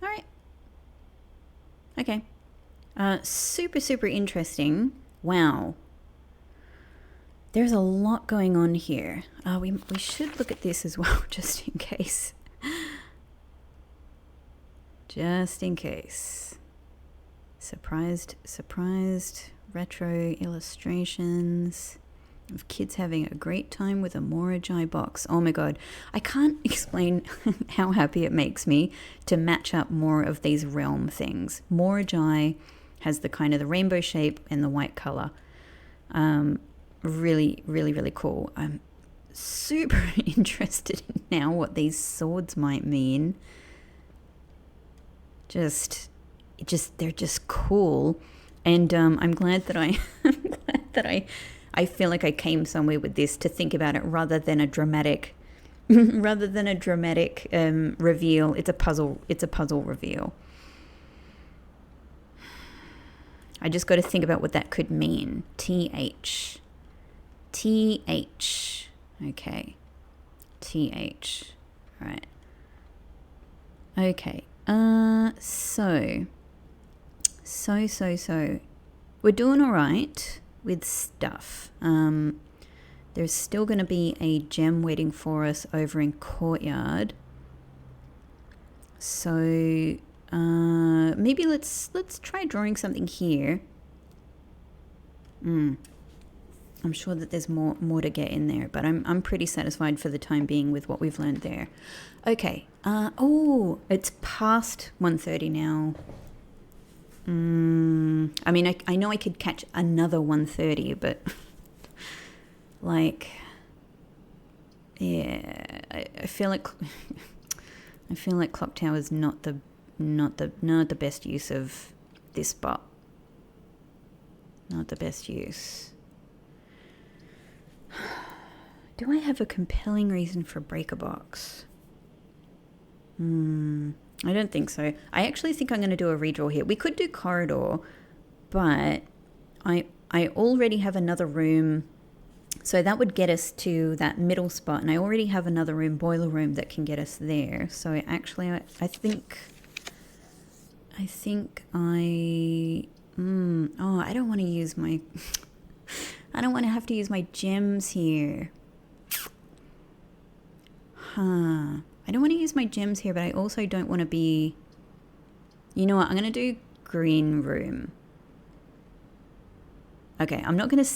All right. Okay. Super interesting. Wow. There's a lot going on here. We should look at this as well, just in case. Just in case. Surprised. Retro illustrations of kids having a great time with a Mora Jai box. Oh my God. I can't explain how happy it makes me to match up more of these realm things. Mora Jai has the kind of the rainbow shape and the white color. Really cool. I'm super interested in now what these swords might mean. They're just cool. And I'm glad that I feel like I came somewhere with this to think about it rather than a dramatic Rather than a dramatic reveal, it's a puzzle. It's a puzzle reveal. I just got to think about what that could mean. TH. TH. Okay. TH. Right. Okay. So. We're doing all right with stuff. There's still going to be a gem waiting for us over in Courtyard. So maybe let's try drawing something here. I'm sure that there's more to get in there, but I'm pretty satisfied for the time being with what we've learned there. Okay. Oh, it's past 1:30 now. I mean, I know I could catch another 1:30, but like, yeah, I feel like Clock Tower is not the best use of this spot. Not the best use. Do I have a compelling reason for breaker box? I don't think so. I actually think I'm going to do a redraw here. We could do corridor, but I already have another room, so that would get us to that middle spot, and I already have another room, boiler room, that can get us there. So actually, I think I don't want to use my I don't want to have to use my gems here. I don't want to use my gems here, but I also don't want to be... You know what? I'm going to do green room. Okay, I'm not going to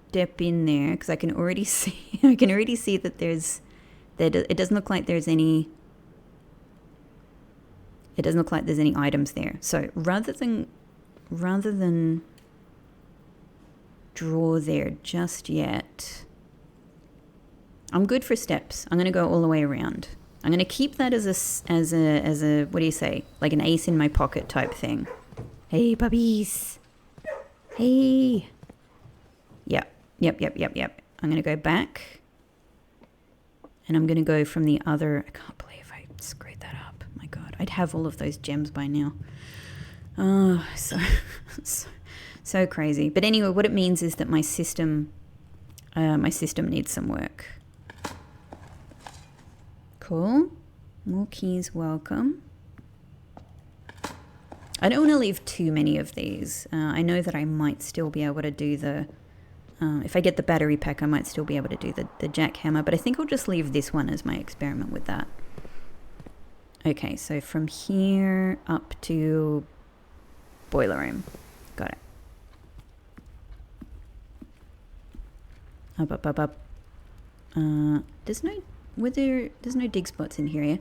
step in there because I can already see... I can already see that there's... It doesn't look like there's any... It doesn't look like there's any items there. So rather than draw there just yet, I'm good for steps. I'm going to go all the way around. I'm going to keep that as a what do you say? Like an ace in my pocket type thing. Hey, puppies. Hey. Yep. I'm going to go back. And I'm going to go from the other... I can't believe I screwed that up. My God. I'd have all of those gems by now. Oh, so crazy. But anyway, what it means is that my system needs some work. Cool. More keys, welcome. I don't want to leave too many of these. I know that I might still be able to do the... if I get the battery pack, I might still be able to do the jackhammer, but I think I'll just leave this one as my experiment with that. Okay, so from here up to boiler room. Got it. Up. There's no dig spots in here, yeah?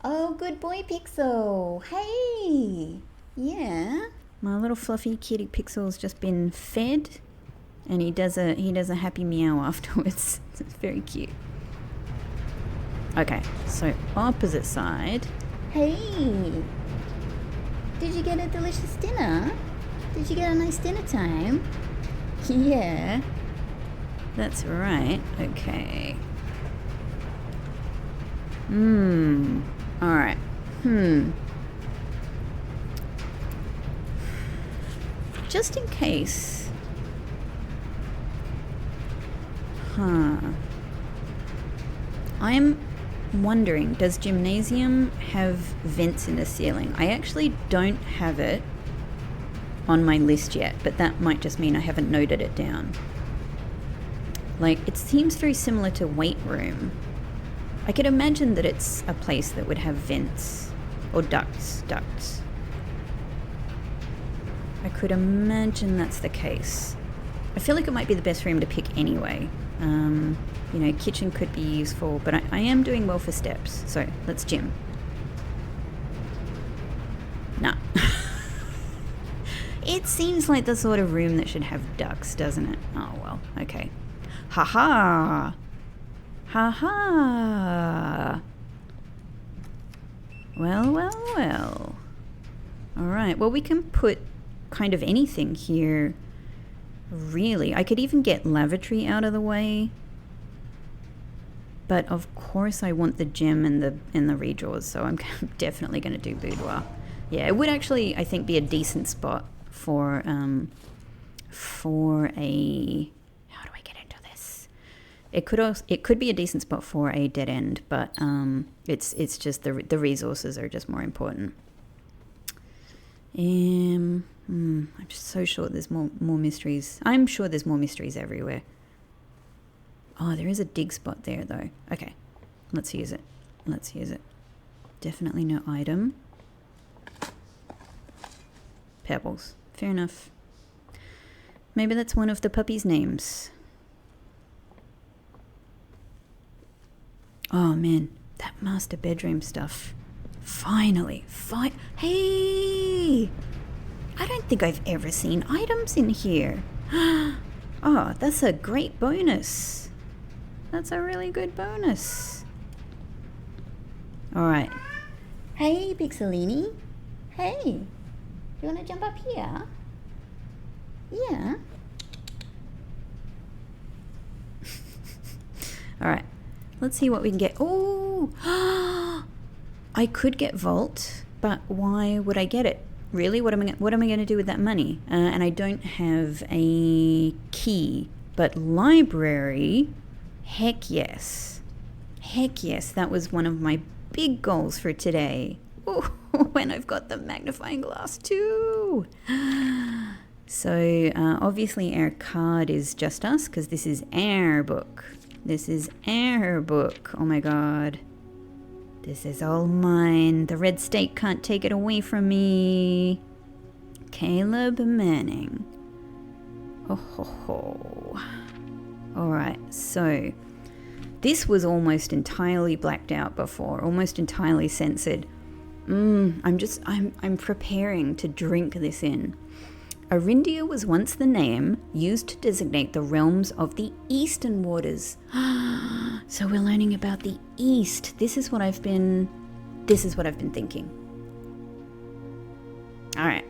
Oh, good boy, Pixel. Hey. Yeah. My little fluffy kitty Pixel's just been fed, and he does a happy meow afterwards. It's very cute. Okay, so opposite side. Hey. Did you get a delicious dinner? Did you get a nice dinner time? Yeah. That's right. Okay. Alright. Just in case. I'm wondering, does gymnasium have vents in the ceiling? I actually don't have it on my list yet, but that might just mean I haven't noted it down. Like, it seems very similar to weight room. I could imagine that it's a place that would have vents or ducts. I could imagine that's the case. I feel like it might be the best room to pick anyway. You know, kitchen could be useful, but I am doing well for steps, so let's gym. Nah. It seems like the sort of room that should have ducts, doesn't it? Oh, well, okay. Ha-ha! Ha-ha! Well. Alright, well, we can put kind of anything here, really. I could even get lavatory out of the way. But of course I want the gem and the redraws, so I'm definitely going to do boudoir. Yeah, it would actually, I think, be a decent spot for a... How do I get into this? It could be a decent spot for a dead end, but it's just the resources are just more important. I'm just so sure there's more mysteries. I'm sure there's more mysteries everywhere. Oh, there is a dig spot there, though. Okay, let's use it. Definitely no item. Pebbles. Fair enough. Maybe that's one of the puppy's names. Oh, man. That master bedroom stuff. Finally. Hey! I don't think I've ever seen items in here. Oh, that's a great bonus. That's a really good bonus. Alright. Hey, Pixelini. Hey. You want to jump up here? Yeah. Alright. Let's see what we can get. Oh! I could get Vault, but why would I get it? Really? What am I going to do with that money? And I don't have a key. But library... Heck yes. That was one of my big goals for today. Oh, when I've got the magnifying glass too. So obviously our card is just us because this is our book. Oh my god. This is all mine. The red state can't take it away from me. Caleb Manning. Oh ho ho. Alright, so this was almost entirely blacked out before, almost entirely censored. I'm preparing to drink this in. Arindia was once the name used to designate the realms of the eastern waters. So we're learning about the east. This is what I've been thinking. Alright.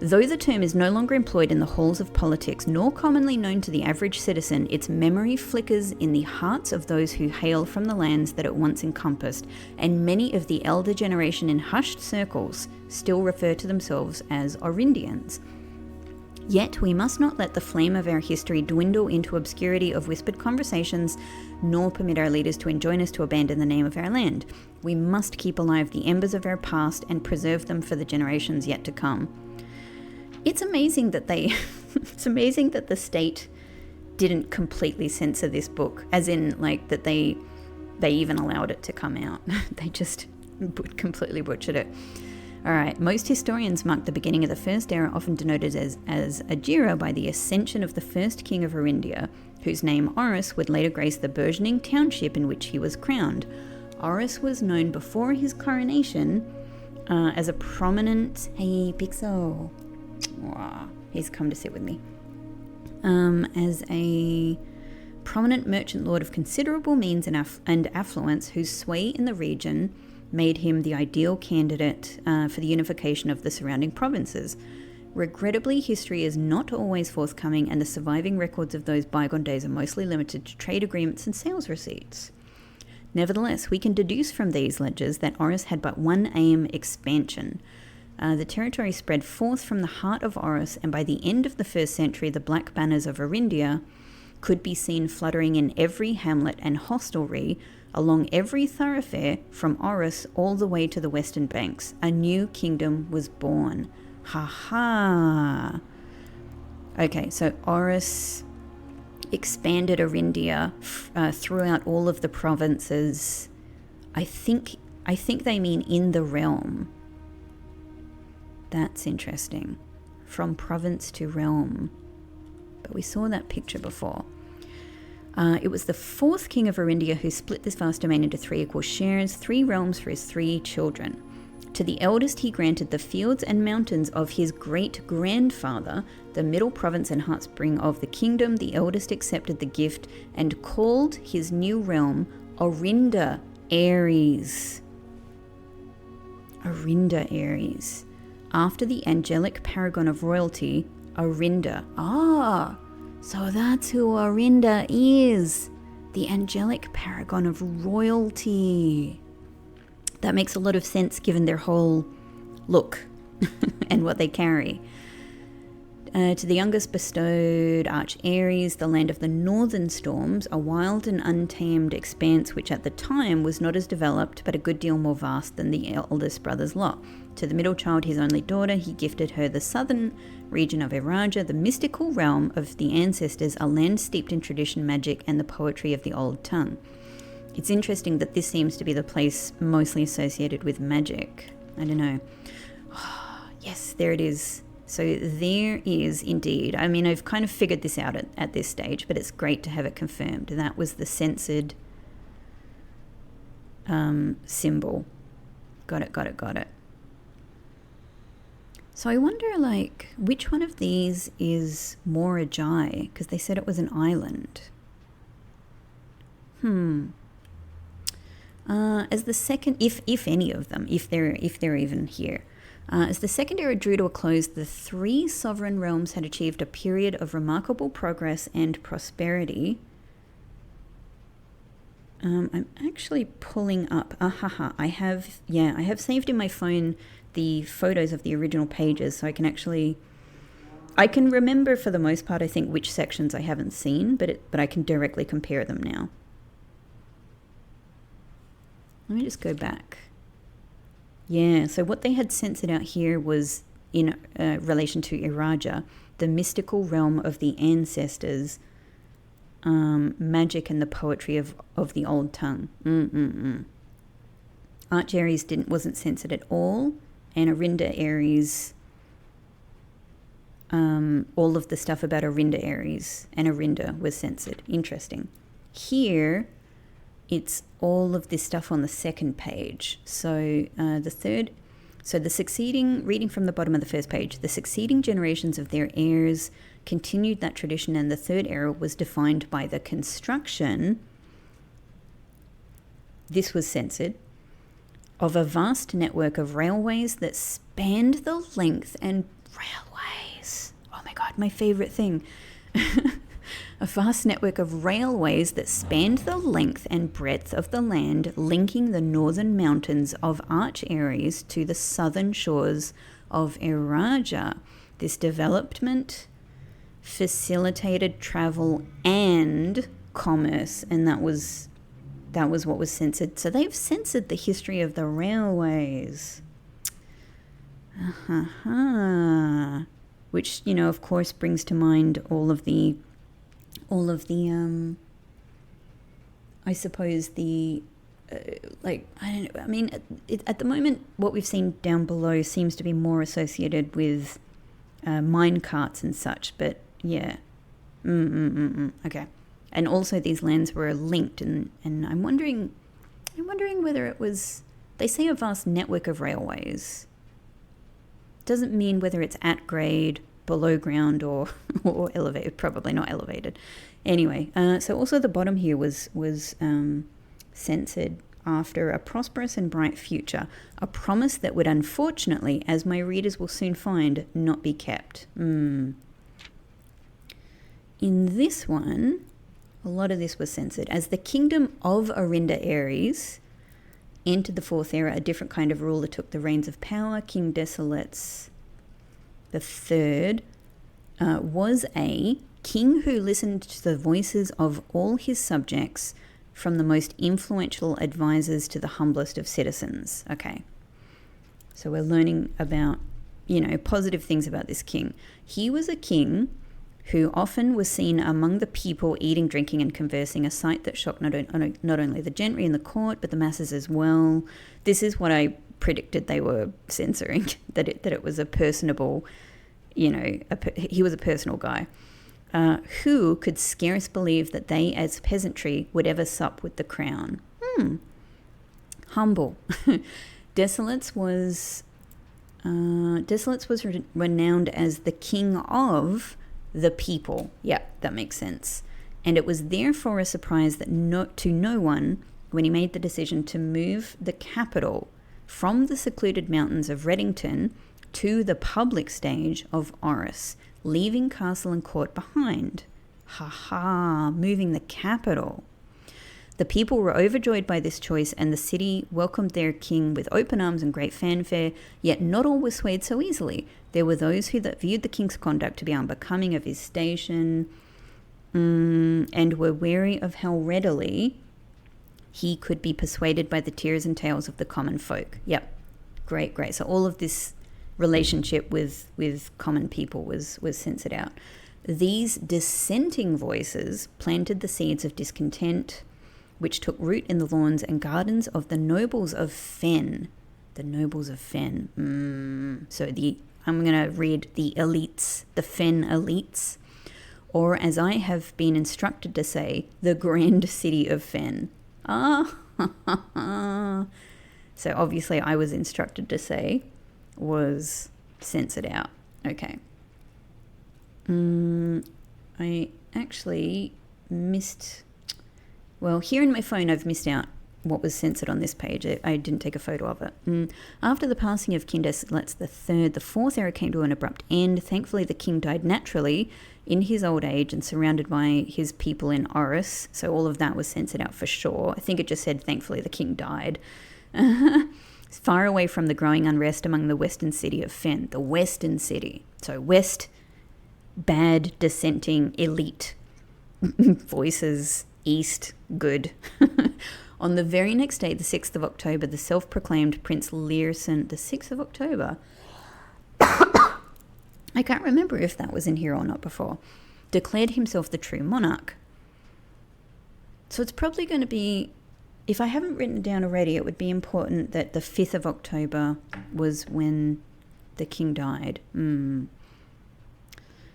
Though the term is no longer employed in the halls of politics, nor commonly known to the average citizen, its memory flickers in the hearts of those who hail from the lands that it once encompassed, and many of the elder generation in hushed circles still refer to themselves as Arindians. Yet we must not let the flame of our history dwindle into obscurity of whispered conversations, nor permit our leaders to enjoin us to abandon the name of our land. We must keep alive the embers of our past and preserve them for the generations yet to come. It's amazing that the state didn't completely censor this book, as in like that they even allowed it to come out. They just completely butchered it. Alright, most historians mark the beginning of the first era, often denoted as Ajira, by the ascension of the first king of Arindia, whose name Oris would later grace the burgeoning township in which he was crowned. Oris was known before his coronation as a prominent... Hey, Pixel. Wow, he's come to sit with me. As a prominent merchant lord of considerable means and affluence, whose sway in the region made him the ideal candidate for the unification of the surrounding provinces. Regrettably, history is not always forthcoming, and the surviving records of those bygone days are mostly limited to trade agreements and sales receipts. Nevertheless, we can deduce from these ledgers that Oris had but one aim: expansion. The territory spread forth from the heart of Oris, and by the end of the 1st century, the black banners of Arindia could be seen fluttering in every hamlet and hostelry, along every thoroughfare from Oris all the way to the western banks. A new kingdom was born. Ha ha! Okay, so Oris expanded Arindia throughout all of the provinces. I think they mean in the realm. That's interesting. From province to realm. But we saw that picture before. It was the 4th king of Arindia who split this vast domain into 3 equal shares, 3 realms for his 3 children. To the eldest he granted the fields and mountains of his great-grandfather, the middle province and heartspring of the kingdom. The eldest accepted the gift and called his new realm Arinda Aries. Arinda Aries. After the angelic paragon of royalty, Arinda. Ah, so that's who Arinda is. The angelic paragon of royalty. That makes a lot of sense given their whole look and what they carry. To the youngest bestowed Arch Aries, the land of the northern storms, a wild and untamed expanse which at the time was not as developed but a good deal more vast than the eldest brother's lot. To the middle child, his only daughter, he gifted her the southern region of Arindia, the mystical realm of the ancestors, a land steeped in tradition, magic, and the poetry of the old tongue. It's interesting that this seems to be the place mostly associated with magic. I don't know. Yes, there it is. So there is indeed, I mean, I've kind of figured this out at this stage, but it's great to have it confirmed. That was the censored symbol. Got it. So I wonder, like, which one of these is Mora Jai? Because they said it was an island. As the second, if any of them, if they're even here. As the Second Era drew to a close, the three sovereign realms had achieved a period of remarkable progress and prosperity. I'm actually pulling up. I have saved in my phone the photos of the original pages, so I can remember for the most part, I think, which sections I haven't seen, but I can directly compare them now. Let me just go back. Yeah, so what they had censored out here was in relation to Iraja, the mystical realm of the ancestors, magic and the poetry of the old tongue. Arch Aries wasn't censored at all, and Arindia Aries, all of the stuff about Arindia Aries and Arindia was censored. Interesting. Here, it's all of this stuff on the second page. So the succeeding, reading from the bottom of the first page, the succeeding generations of their heirs continued that tradition, and the third era was defined by the construction, this was censored, of a vast network of railways that spanned the length and railways. Oh my God, my favorite thing. A vast network of railways that spanned the length and breadth of the land, linking the northern mountains of Arch Aries to the southern shores of Iraja. This development facilitated travel and commerce, and that was what was censored. So they've censored the history of the railways. Which, of course, brings to mind all of the I suppose the I don't know. I mean, at the moment, what we've seen down below seems to be more associated with mine carts and such. But yeah, okay. And also, these lands were linked, and I'm wondering whether it was. They say a vast network of railways. Doesn't mean whether it's at grade, below ground, or elevated. Probably not elevated. Anyway, so also the bottom here was censored after a prosperous and bright future, a promise that would unfortunately, as my readers will soon find, not be kept. In this one, a lot of this was censored. As the kingdom of Arindia Aries entered the fourth era, a different kind of ruler took the reins of power. King Desolates the Third was a king who listened to the voices of all his subjects, from the most influential advisors to the humblest of citizens. Okay. So we're learning about, positive things about this king. He was a king who often was seen among the people eating, drinking, and conversing, a sight that shocked not only the gentry in the court, but the masses as well. This is what I predicted they were censoring, that it was a personable, he was a personal guy. Who could scarce believe that they, as peasantry, would ever sup with the crown. Humble. Desolates was renowned as the king of the people. Yeah, that makes sense. And it was therefore a surprise that to no one when he made the decision to move the capital from the secluded mountains of Reddington to the public stage of Orris, leaving castle and court behind. Moving the capital. The people were overjoyed by this choice, and the city welcomed their king with open arms and great fanfare, yet not all were swayed so easily. There were those who that viewed the king's conduct to be unbecoming of his station, and were wary of how readily he could be persuaded by the tears and tales of the common folk. Yep, great. So all of this relationship with common people was censored out. These dissenting voices planted the seeds of discontent, which took root in the lawns and gardens of the nobles of Fen. The nobles of Fen. So I'm going to read the elites, the Fen elites, or as I have been instructed to say, the grand city of Fen. So obviously I was instructed to say was censored out. Okay. I actually missed... Well, here in my phone, I've missed out what was censored on this page. I didn't take a photo of it. After the passing of King Desilets III, the fourth era came to an abrupt end. Thankfully, the king died naturally in his old age and surrounded by his people in Oris. So all of that was censored out for sure. I think it just said, thankfully, the king died. Far away from the growing unrest among the western city of Fen. The western city. So west, bad, dissenting, elite voices. East, good. On the very next day, the 6th of October, the self-proclaimed Prince Learson, the 6th of October, I can't remember if that was in here or not before, declared himself the true monarch. So it's probably going to be, if I haven't written it down already, it would be important that the 5th of October was when the king died.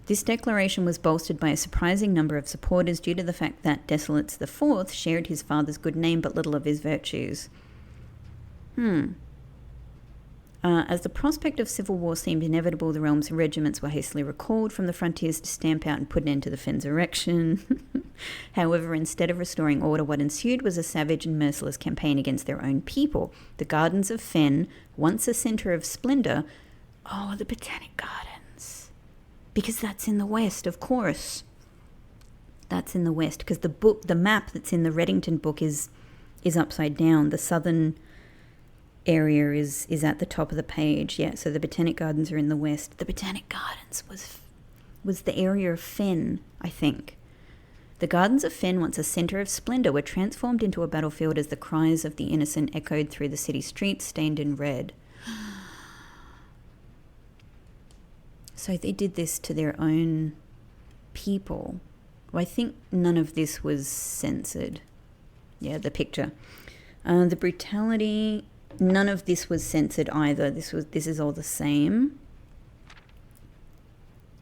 This declaration was bolstered by a surprising number of supporters due to the fact that Desilets IV shared his father's good name but little of his virtues. As the prospect of civil war seemed inevitable, the realm's regiments were hastily recalled from the frontiers to stamp out and put an end to the Fen's erection. However, instead of restoring order, what ensued was a savage and merciless campaign against their own people. The gardens of Fen, once a centre of splendour... Oh, the Botanic Gardens. Because that's in the west, of course. That's in the west, because the map that's in the Reddington book is upside down. The southern area is at the top of the page. Yeah, so the Botanic Gardens are in the west. The Botanic Gardens was the area of Fen, I think. The gardens of Fen, once a centre of splendour, were transformed into a battlefield as the cries of the innocent echoed through the city streets, stained in red. So they did this to their own people. Well, I think none of this was censored. Yeah, the picture. The brutality, none of this was censored either. This is all the same.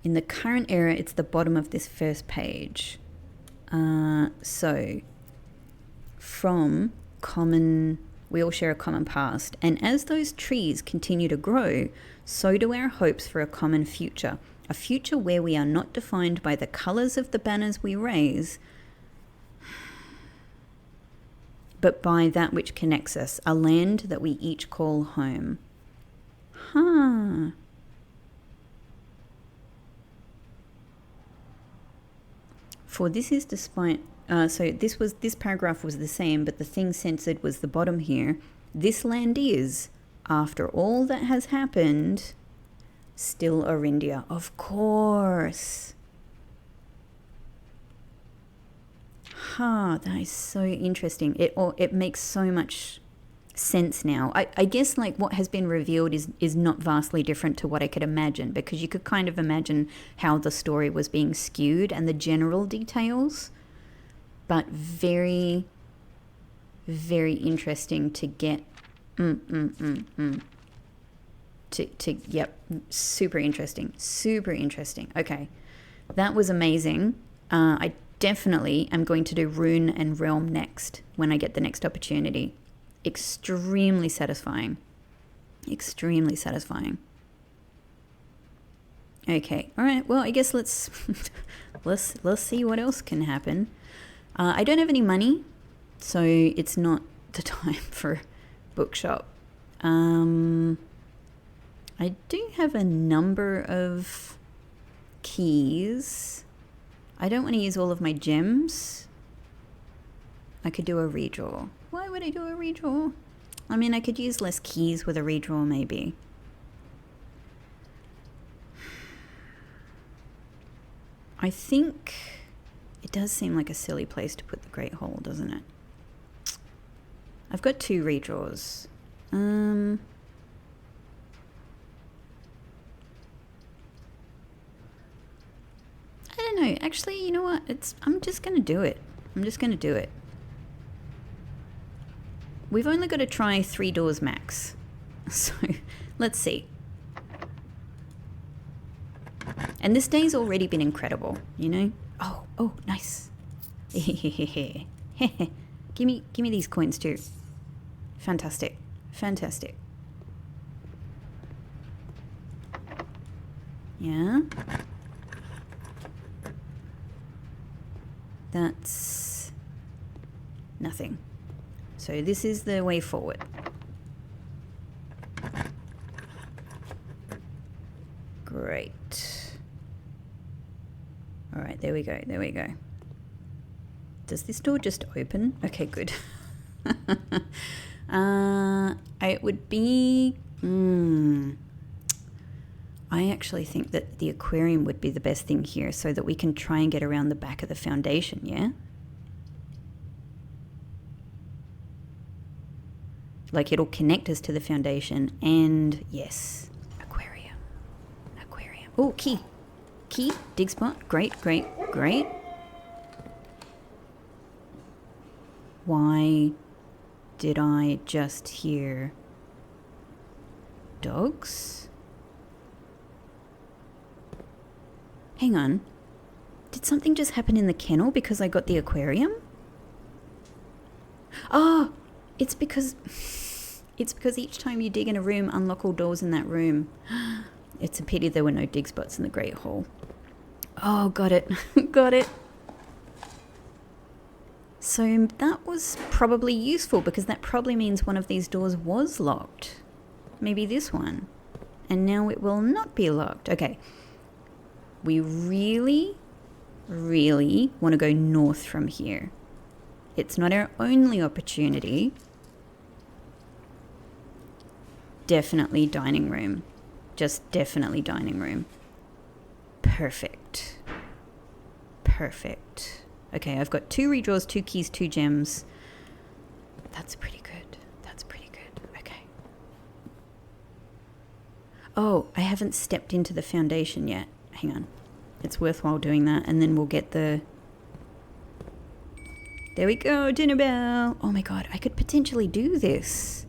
In the current era, it's the bottom of this first page. So, from common... We all share a common past, and as those trees continue to grow, so do our hopes for a common future. A future where we are not defined by the colours of the banners we raise, but by that which connects us, a land that we each call home. For this is despite... so this paragraph was the same, but the thing censored was the bottom here. This land is, after all that has happened, still Arindia. Of course. That is so interesting. It makes so much sense now. I guess like what has been revealed is not vastly different to what I could imagine, because you could kind of imagine how the story was being skewed and the general details. But very, very interesting to get. Yep, super interesting. Okay, that was amazing. I definitely am going to do Rune and Realm next when I get the next opportunity. Extremely satisfying. Okay, all right. Well, I guess let's see what else can happen. I don't have any money, so it's not the time for bookshop. I do have a number of keys. I don't want to use all of my gems. I could do a redraw. Why would I do a redraw? I mean, I could use less keys with a redraw maybe. I think it does seem like a silly place to put the Great Hall, doesn't it? I've got 2 redraws. I don't know. Actually, you know what? I'm just going to do it. I'm just going to do it. We've only got to try 3 doors max. So, let's see. And this day's already been incredible, you know? Oh, nice. Give me these coins too. Fantastic. Fantastic. Yeah. That's nothing. So this is the way forward. Great. All right, there we go, there we go. Does this door just open? Okay, good. It would be... I actually think that the aquarium would be the best thing here so that we can try and get around the back of the foundation, yeah? Like it'll connect us to the foundation and yes, aquarium. Oh, key, dig spot, great. Why did I just hear dogs? Hang on, did something just happen in the kennel because I got the aquarium? Oh, it's because each time you dig in a room, unlock all doors in that room. It's a pity there were no dig spots in the Great Hall. Oh, got it. Got it. So that was probably useful because that probably means one of these doors was locked. Maybe this one. And now it will not be locked. Okay. We really, really want to go north from here. It's not our only opportunity. Definitely dining room. Just definitely dining room. Perfect. Okay, I've got 2 redraws, 2 keys, 2 gems. That's pretty good. Okay. Oh, I haven't stepped into the foundation yet. Hang on. It's worthwhile doing that, and then we'll get the... There we go, dinner bell. Oh my god, I could potentially do this.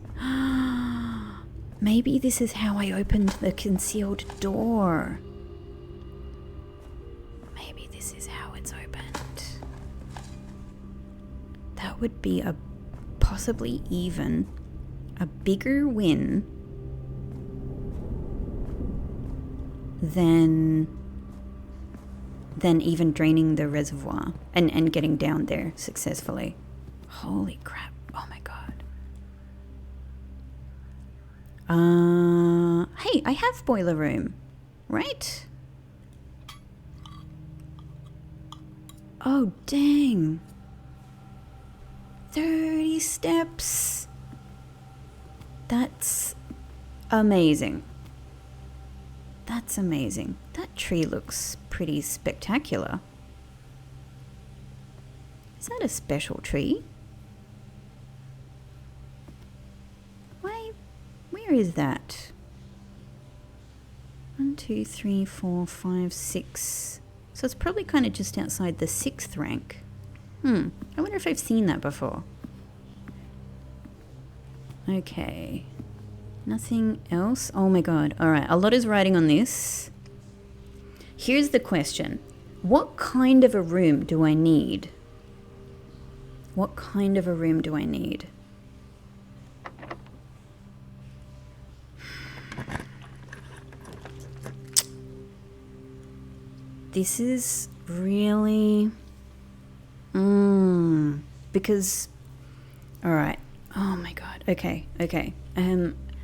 Maybe this is how I opened the concealed door. Maybe this is how it's opened. That would be a possibly even a bigger win than even draining the reservoir and getting down there successfully. Holy crap. Oh my god. Hey, I have boiler room, right? Oh, dang. 30 steps. That's amazing. That's amazing. That tree looks pretty spectacular. Is that a special tree? Where is that? 1, 2, 3, 4, 5, 6. So it's probably kind of just outside the 6th rank. I wonder if I've seen that before. Okay. Nothing else? Oh my god. Alright, a lot is riding on this. Here's the question. What kind of a room do I need? What kind of a room do I need? This is really... because... Alright. Oh my god. Okay.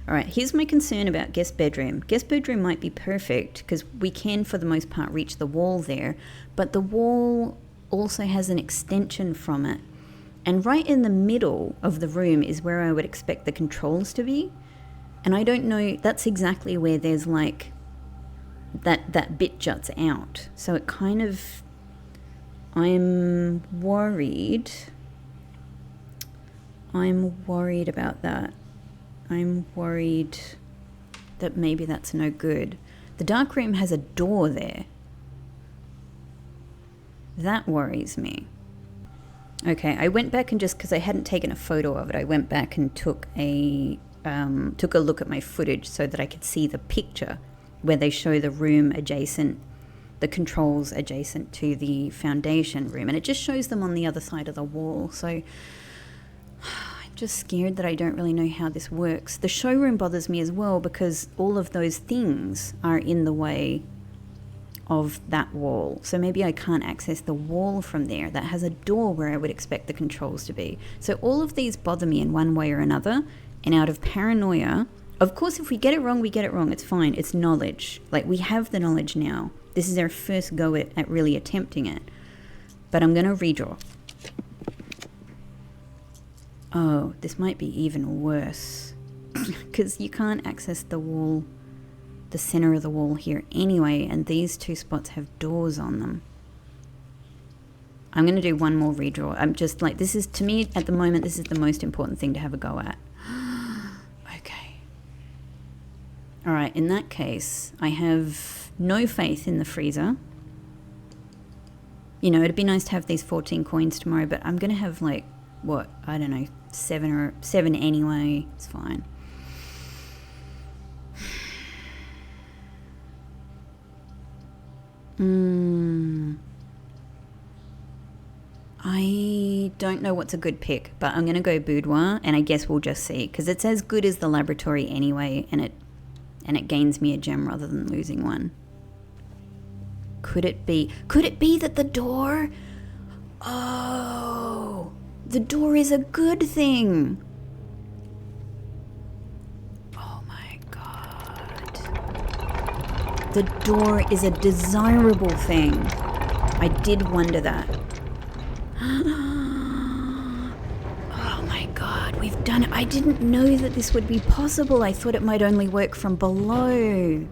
Alright, here's my concern about guest bedroom. Guest bedroom might be perfect because we can, for the most part, reach the wall there. But the wall also has an extension from it. And right in the middle of the room is where I would expect the controls to be. And I don't know, that's exactly where there's like, that bit juts out. So it kind of, I'm worried about that. I'm worried that maybe that's no good. The dark room has a door there. That worries me. Okay, I went back and just, because I hadn't taken a photo of it, I went back and took a look at my footage so that I could see the picture where they show the room adjacent, the controls adjacent to the foundation room. And it just shows them on the other side of the wall. So I'm just scared that I don't really know how this works. The showroom bothers me as well because all of those things are in the way of that wall. So maybe I can't access the wall from there that has a door where I would expect the controls to be. So all of these bother me in one way or another. And out of paranoia, of course, if we get it wrong, we get it wrong. It's fine. It's knowledge. Like, we have the knowledge now. This is our first go at really attempting it. But I'm going to redraw. Oh, this might be even worse. Because you can't access the wall, the center of the wall here anyway. And these two spots have doors on them. I'm going to do one more redraw. I'm just like, this is, to me, at the moment, this is the most important thing to have a go at. Okay. All right, in that case, I have no faith in the freezer. You know, it'd be nice to have these 14 coins tomorrow, but I'm going to have like, what, I don't know, 7 anyway. It's fine. I don't know what's a good pick, but I'm going to go boudoir, and I guess we'll just see, because it's as good as the laboratory anyway, and it gains me a gem rather than losing one. Could it be that the door? Oh, the door is a good thing. Oh my god. The door is a desirable thing. I did wonder that. Oh my god, we've done it. I didn't know that this would be possible. I thought it might only work from below.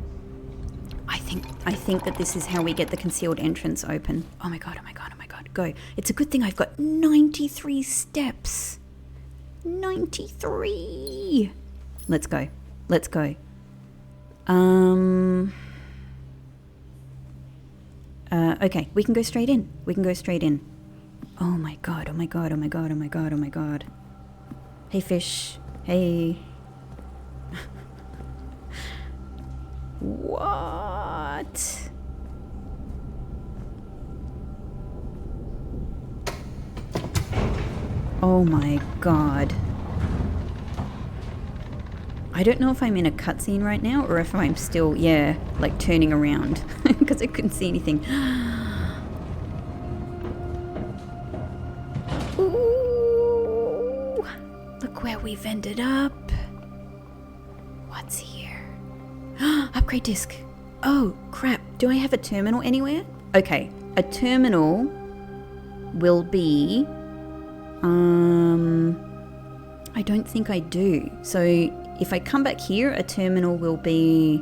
I think that this is how we get the concealed entrance open. Oh my god, oh my god, oh my god. Go. It's a good thing I've got 93 steps. 93. Let's go. Let's go. Okay, we can go straight in. We can go straight in. Oh my god, oh my god, oh my god, oh my god, oh my god. Hey fish. Hey. What? Oh my god. I don't know if I'm in a cutscene right now or if I'm still, yeah, like turning around because I couldn't see anything. Ooh, look where we've ended up. What's here? Upgrade disc. Oh, crap. Do I have a terminal anywhere? Okay, a terminal will be... I don't think I do. So if I come back here, a terminal will be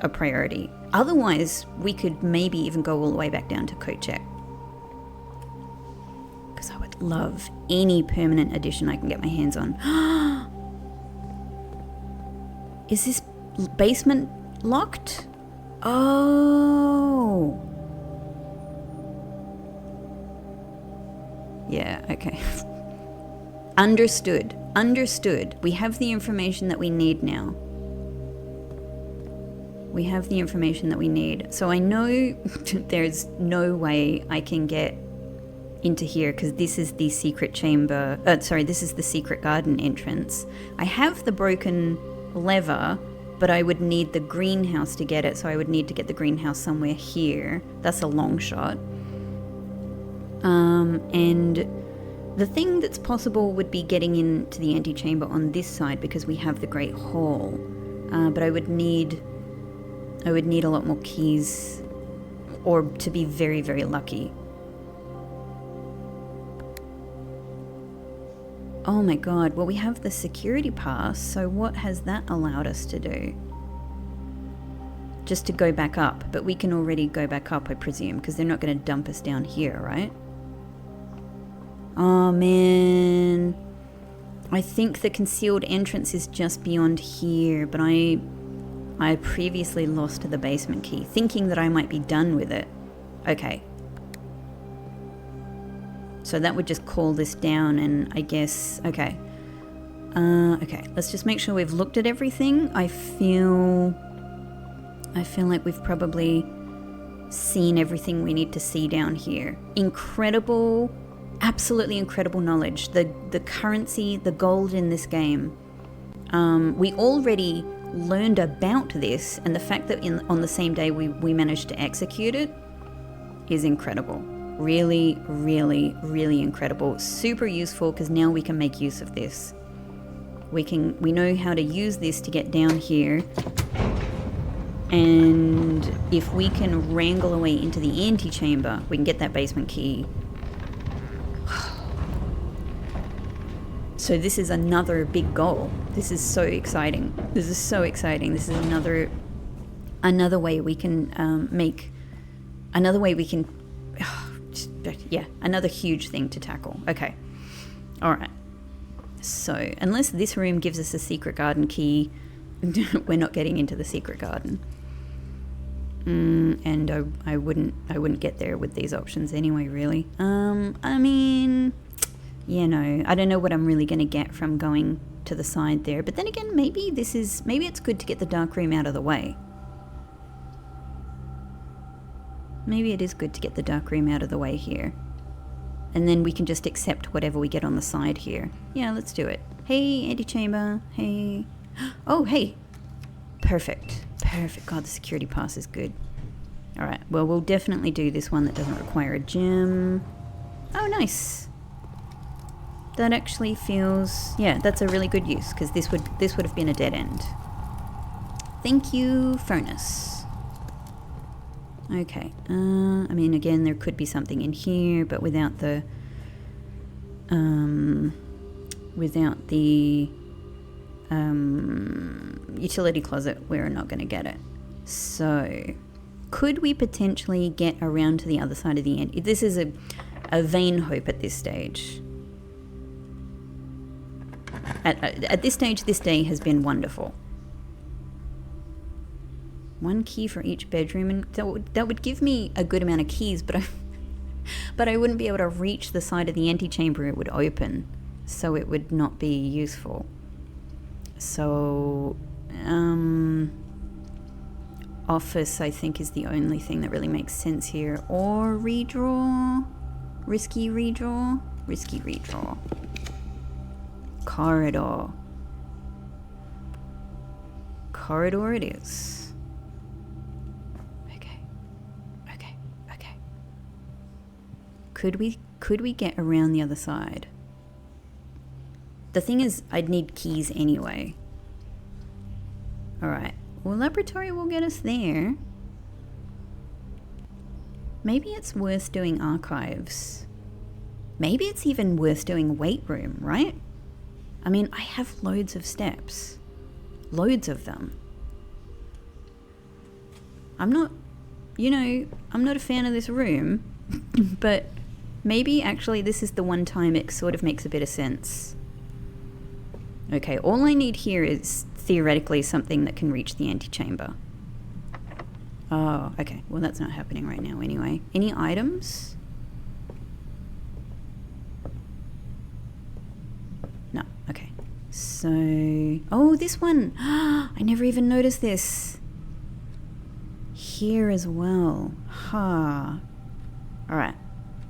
a priority. Otherwise, we could maybe even go all the way back down to Kochek. Because I would love any permanent addition I can get my hands on. Is this basement locked? Oh. Yeah, okay. Understood. Understood. We have the information that we need now. We have the information that we need. So I know there's no way I can get into here because this is the secret chamber. This is the secret garden entrance. I have the broken lever, but I would need the greenhouse to get it. So I would need to get the greenhouse somewhere here. That's a long shot. And the thing that's possible would be getting into the antechamber on this side because we have the Great Hall. But I would need a lot more keys, or to be very, very lucky. Oh my god, well we have the security pass, so what has that allowed us to do? Just to go back up, but we can already go back up, I presume, because they're not going to dump us down here, right? Oh man, I think the concealed entrance is just beyond here, but I previously lost the basement key, thinking that I might be done with it. Okay. So that would just call this down, and I guess, okay. Okay, let's just make sure we've looked at everything. I feel like we've probably seen everything we need to see down here. Incredible, absolutely incredible knowledge. The currency, the gold in this game. We already learned about this, and the fact that on the same day we managed to execute it is incredible. Really, really, really incredible. Super useful, because now we can make use of this. We know how to use this to get down here. And if we can wrangle away into the antechamber, we can get that basement key. So this is another big goal. This is so exciting. This is so exciting. This is another way we can another huge thing to tackle. Okay. All right. So unless this room gives us a secret garden key, we're not getting into the secret garden. And I wouldn't get there with these options anyway, really. I mean, you know, I don't know what I'm really going to get from going to the side there. But then again, maybe it's good to get the dark room out of the way. Maybe it is good to get the dark room out of the way here. And then we can just accept whatever we get on the side here. Yeah, let's do it. Hey, antechamber. Hey. Oh, hey. Perfect. Perfect. God, the security pass is good. All right. Well, we'll definitely do this one that doesn't require a gem. Oh, nice. That actually feels... Yeah, that's a really good use, because this would have been a dead end. Thank you, furnace. Okay. I mean, again, there could be something in here, but without the utility closet, we're not going to get it. So, could we potentially get around to the other side of the end? This is a vain hope at this stage. At this stage, this day has been wonderful. One key for each bedroom, and that would give me a good amount of keys, but I wouldn't be able to reach the side of the antechamber it would open, so it would not be useful. So, office, I think, is the only thing that really makes sense here. Or redraw. Risky redraw. Risky redraw. Corridor. Corridor it is. Okay. Could we get around the other side? The thing is, I'd need keys anyway. Alright. Well, laboratory will get us there. Maybe it's worth doing archives. Maybe it's even worth doing weight room, right? I mean, I have loads of steps. Loads of them. I'm not a fan of this room, but maybe actually this is the one time it sort of makes a bit of sense. Okay, all I need here is theoretically something that can reach the antechamber. Oh, okay. Well, that's not happening right now anyway. Any items? No. Okay. So... Oh, this one! I never even noticed this. Here as well. Ha. Alright.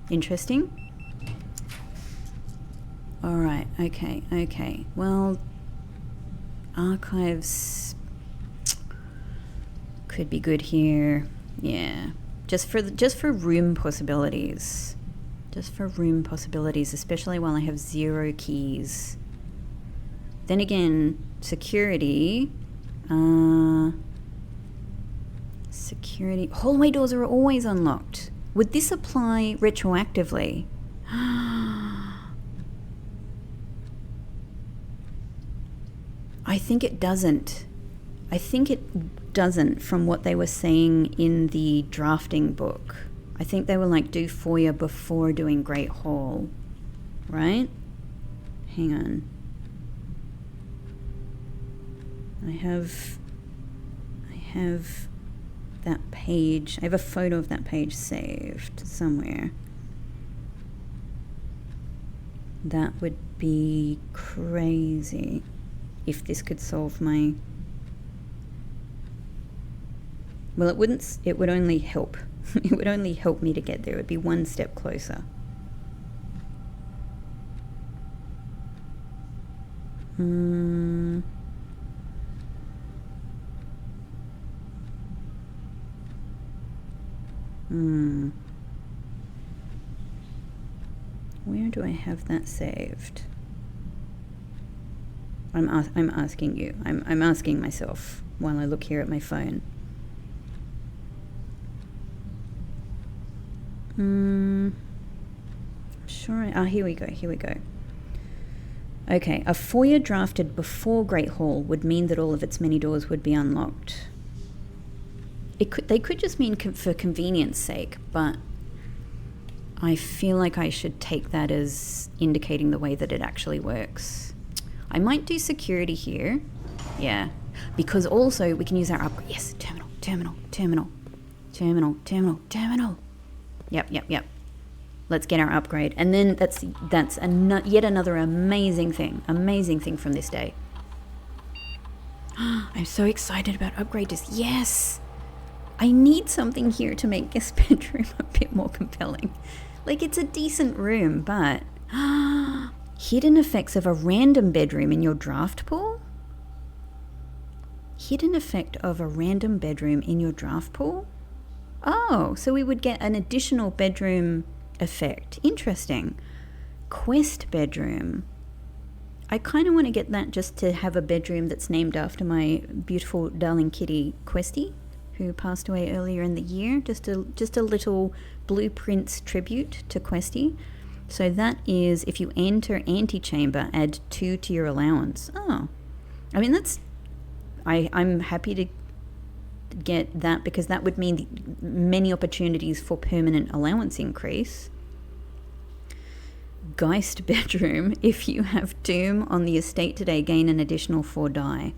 Interesting. Alright. Okay. Well... Archives... could be good here. Yeah. Just for room possibilities. Especially while I have 0 keys. Then again, security. Security. Hallway doors are always unlocked. Would this apply retroactively? think it doesn't. I think it doesn't from what they were saying in the drafting book. I think they were like, do foyer before doing Great Hall, right? Hang on. I have that page. I have a photo of that page saved somewhere. That would be crazy if this could solve my... Well, it wouldn't. It would only help. It would only help me to get there. It would be one step closer. Where do I have that saved? I'm asking you. I'm asking myself while I look here at my phone. Sure. Here we go. Okay, a foyer drafted before Great Hall would mean that all of its many doors would be unlocked. They could just mean for convenience sake, but I feel like I should take that as indicating the way that it actually works. I might do security here. Yeah, because also we can use our upgrade. Yes, terminal. Yep. Let's get our upgrade. And then that's yet another amazing thing from this day. I'm so excited about upgrades. Yes! I need something here to make this bedroom a bit more compelling. Like, it's a decent room, but... Hidden effects of a random bedroom in your draft pool? Hidden effect of a random bedroom in your draft pool? Oh, so we would get an additional bedroom effect. Interesting. Quest bedroom. I kind of want to get that just to have a bedroom that's named after my beautiful darling kitty Questy, who passed away earlier in the year. Just a little Blueprints tribute to Questy. So that is, if you enter antechamber, add 2 to your allowance. Oh, I mean, that's... I'm happy to get that, because that would mean many opportunities for permanent allowance increase. Geist bedroom. If you have Doom on the estate today, gain an additional 4 die.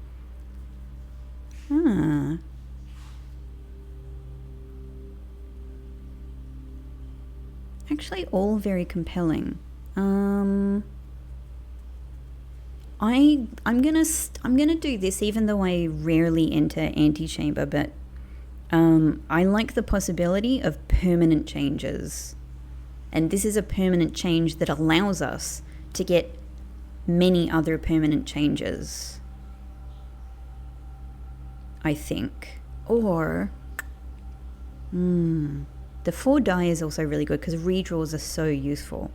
Actually, all very compelling. I'm gonna do this, even though I rarely enter antechamber, but I like the possibility of permanent changes. And this is a permanent change that allows us to get many other permanent changes, I think. Or, the 4 die is also really good, because redraws are so useful.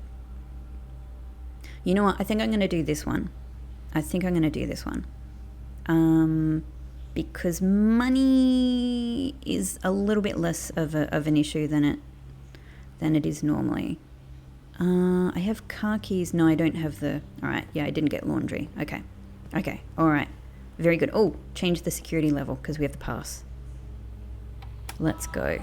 You know what? I think I'm going to do this one. Because money is a little bit less of an issue than it is normally. I have car keys. No, I don't have the... All right. Yeah, I didn't get laundry. Okay. All right. Very good. Oh, change the security level because we have the pass. Let's go.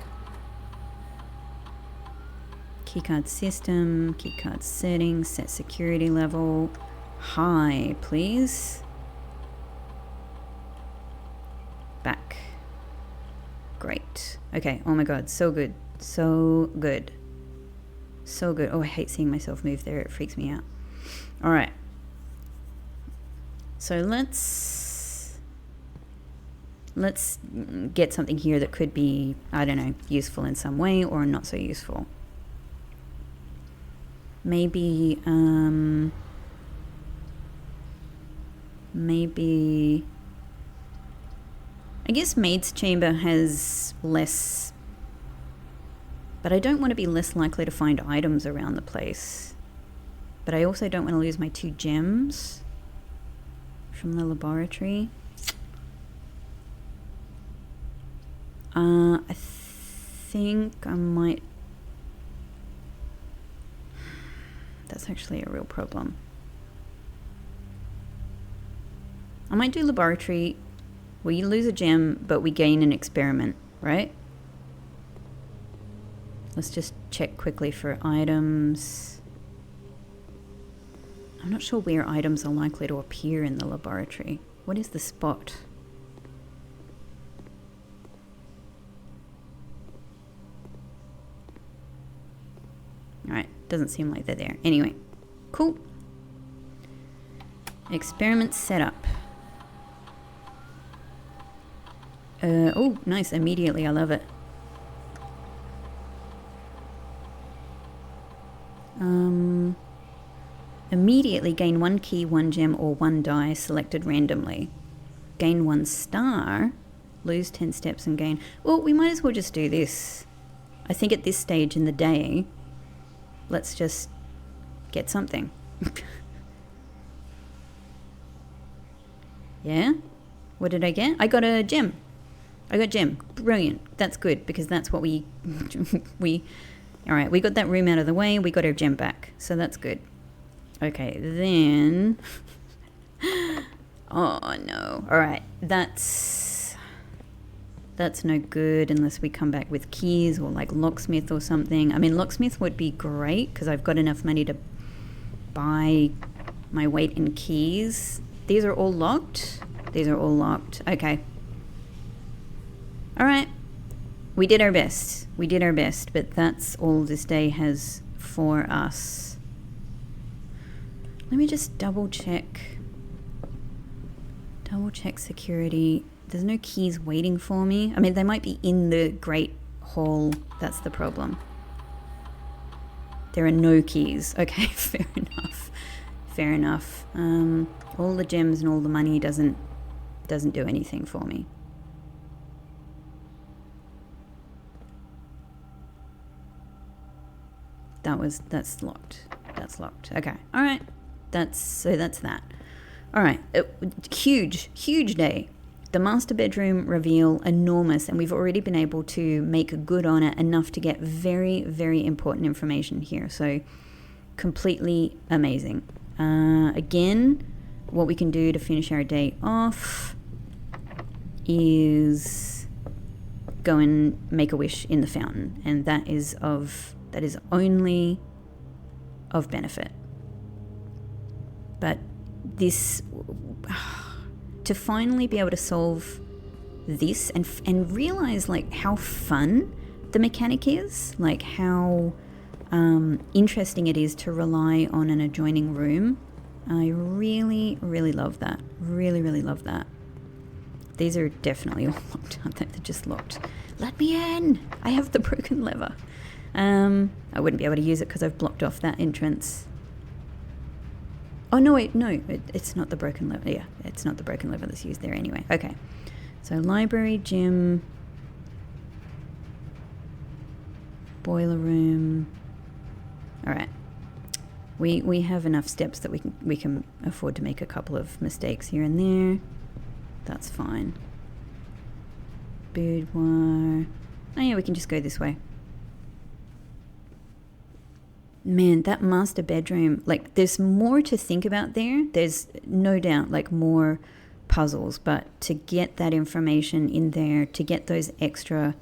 Keycard system, keycard settings, set security level. High, please. Back. Great. Okay. Oh my god. So good. So good. Oh, I hate seeing myself move there. It freaks me out. All right. So let's get something here that could be, I don't know, useful in some way or not so useful. Maybe, I guess maid's chamber has less, but I don't want to be less likely to find items around the place. But I also don't want to lose my 2 gems from the laboratory. I think I might... That's actually a real problem. I might do laboratory. We lose a gem, but we gain an experiment, right? Let's just check quickly for items. I'm not sure where items are likely to appear in the laboratory. What is the spot? Alright, doesn't seem like they're there. Anyway, cool. Experiment setup. Oh, nice. Immediately, I love it. Immediately gain 1 key, 1 gem, or 1 die selected randomly. Gain 1 star. Lose 10 steps and gain... Well, we might as well just do this. I think at this stage in the day, let's just get something. Yeah? What did I get? I got a gem. I got gem. Brilliant. That's good, because that's what we... Alright, we got that room out of the way. We got our gem back. So that's good. Okay, then... Oh, no. Alright, that's no good unless we come back with keys or like locksmith or something. I mean, locksmith would be great because I've got enough money to buy my weight in keys. These are all locked? These are all locked. Okay. Alright. We did our best. We did our best, but that's all this day has for us. Let me just double check. Double check security. There's no keys waiting for me. I mean, they might be in the Great Hall. That's the problem. There are no keys. Okay, fair enough. Fair enough. All the gems and all the money doesn't do anything for me. That's locked. That's locked. Okay. All right. That's that. All right. Huge day. The master bedroom reveal, enormous, and we've already been able to make good on it enough to get very, very important information here. So completely amazing. Again, what we can do to finish our day off is go and make a wish in the fountain, and that is only of benefit. But this, to finally be able to solve this and realize like how fun the mechanic is, like how interesting it is to rely on an adjoining room. I really, really love that. Really, really love that. These are definitely all locked, aren't they? They're just locked. Let me in! I have the broken lever. I wouldn't be able to use it because I've blocked off that entrance. Oh, no, wait, no, it's not the broken lever. Yeah, it's not the broken lever that's used there anyway. Okay, so library, gym, boiler room. All right, we have enough steps that we can afford to make a couple of mistakes here and there. That's fine. Boudoir. Oh yeah, we can just go this way. Man, that master bedroom, like there's more to think about there. There's no doubt like more puzzles, but to get that information in there, to get those extra,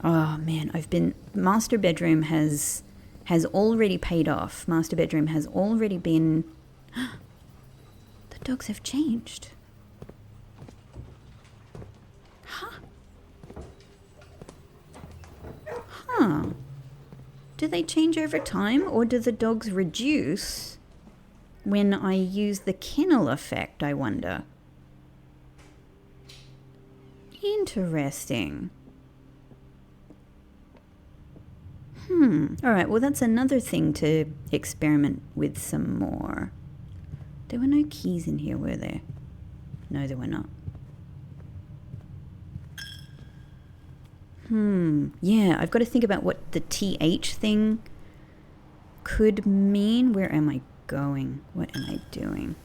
oh man, master bedroom has already paid off. Master bedroom has already been, the dogs have changed. Huh. Do they change over time, or do the dogs reduce when I use the kennel effect, I wonder? Interesting. Alright, well that's another thing to experiment with some more. There were no keys in here, were there? No, there were not. Yeah, I've got to think about what the TH thing could mean. Where am I going? What am I doing?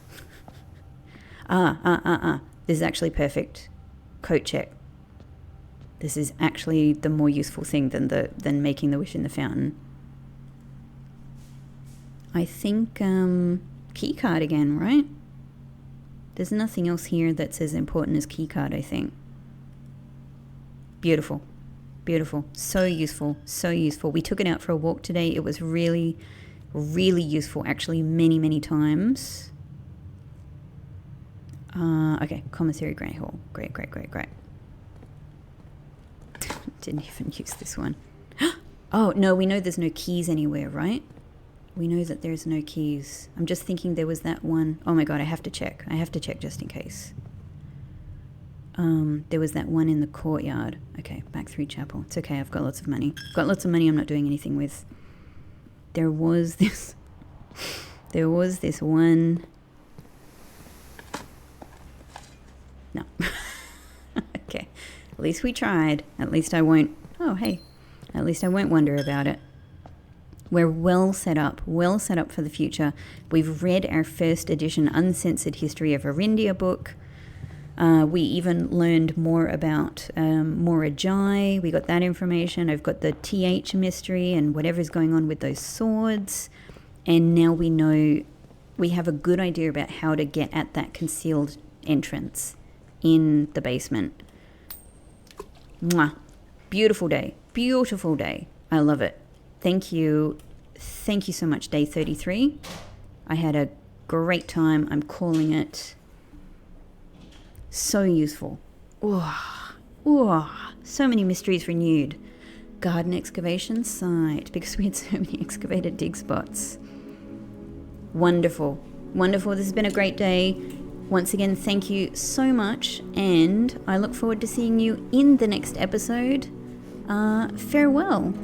This is actually perfect. Coat check. This is actually the more useful thing than making the wish in the fountain. I think key card again, right? There's nothing else here that's as important as keycard, I think. Beautiful. Beautiful. So useful. So useful. We took it out for a walk today. It was really, really useful, actually, many, many times. Okay, Commissary Grey Hall. Great. Didn't even use this one. Oh, no, we know there's no keys anywhere, right? We know that there's no keys. I'm just thinking there was that one. Oh my god, I have to check. I have to check just in case. There was that one in the courtyard. Okay, back through chapel. It's okay, I've got lots of money. Got lots of money I'm not doing anything with. There was this one. No. Okay. At least we tried. At least I won't. Oh, hey. At least I won't wonder about it. We're well set up for the future. We've read our first edition Uncensored History of Arindia book. We even learned more about Mora Jai. We got that information. I've got the TH mystery and whatever's going on with those swords. And now we know, we have a good idea about how to get at that concealed entrance in the basement. Mwah. Beautiful day. Beautiful day. I love it. Thank you. Thank you so much, day 33. I had a great time. I'm calling it. So useful. So many mysteries renewed. Garden excavation site, because we had so many excavated dig spots. Wonderful. Wonderful. This has been a great day. Once again, thank you so much, and I look forward to seeing you in the next episode. Farewell.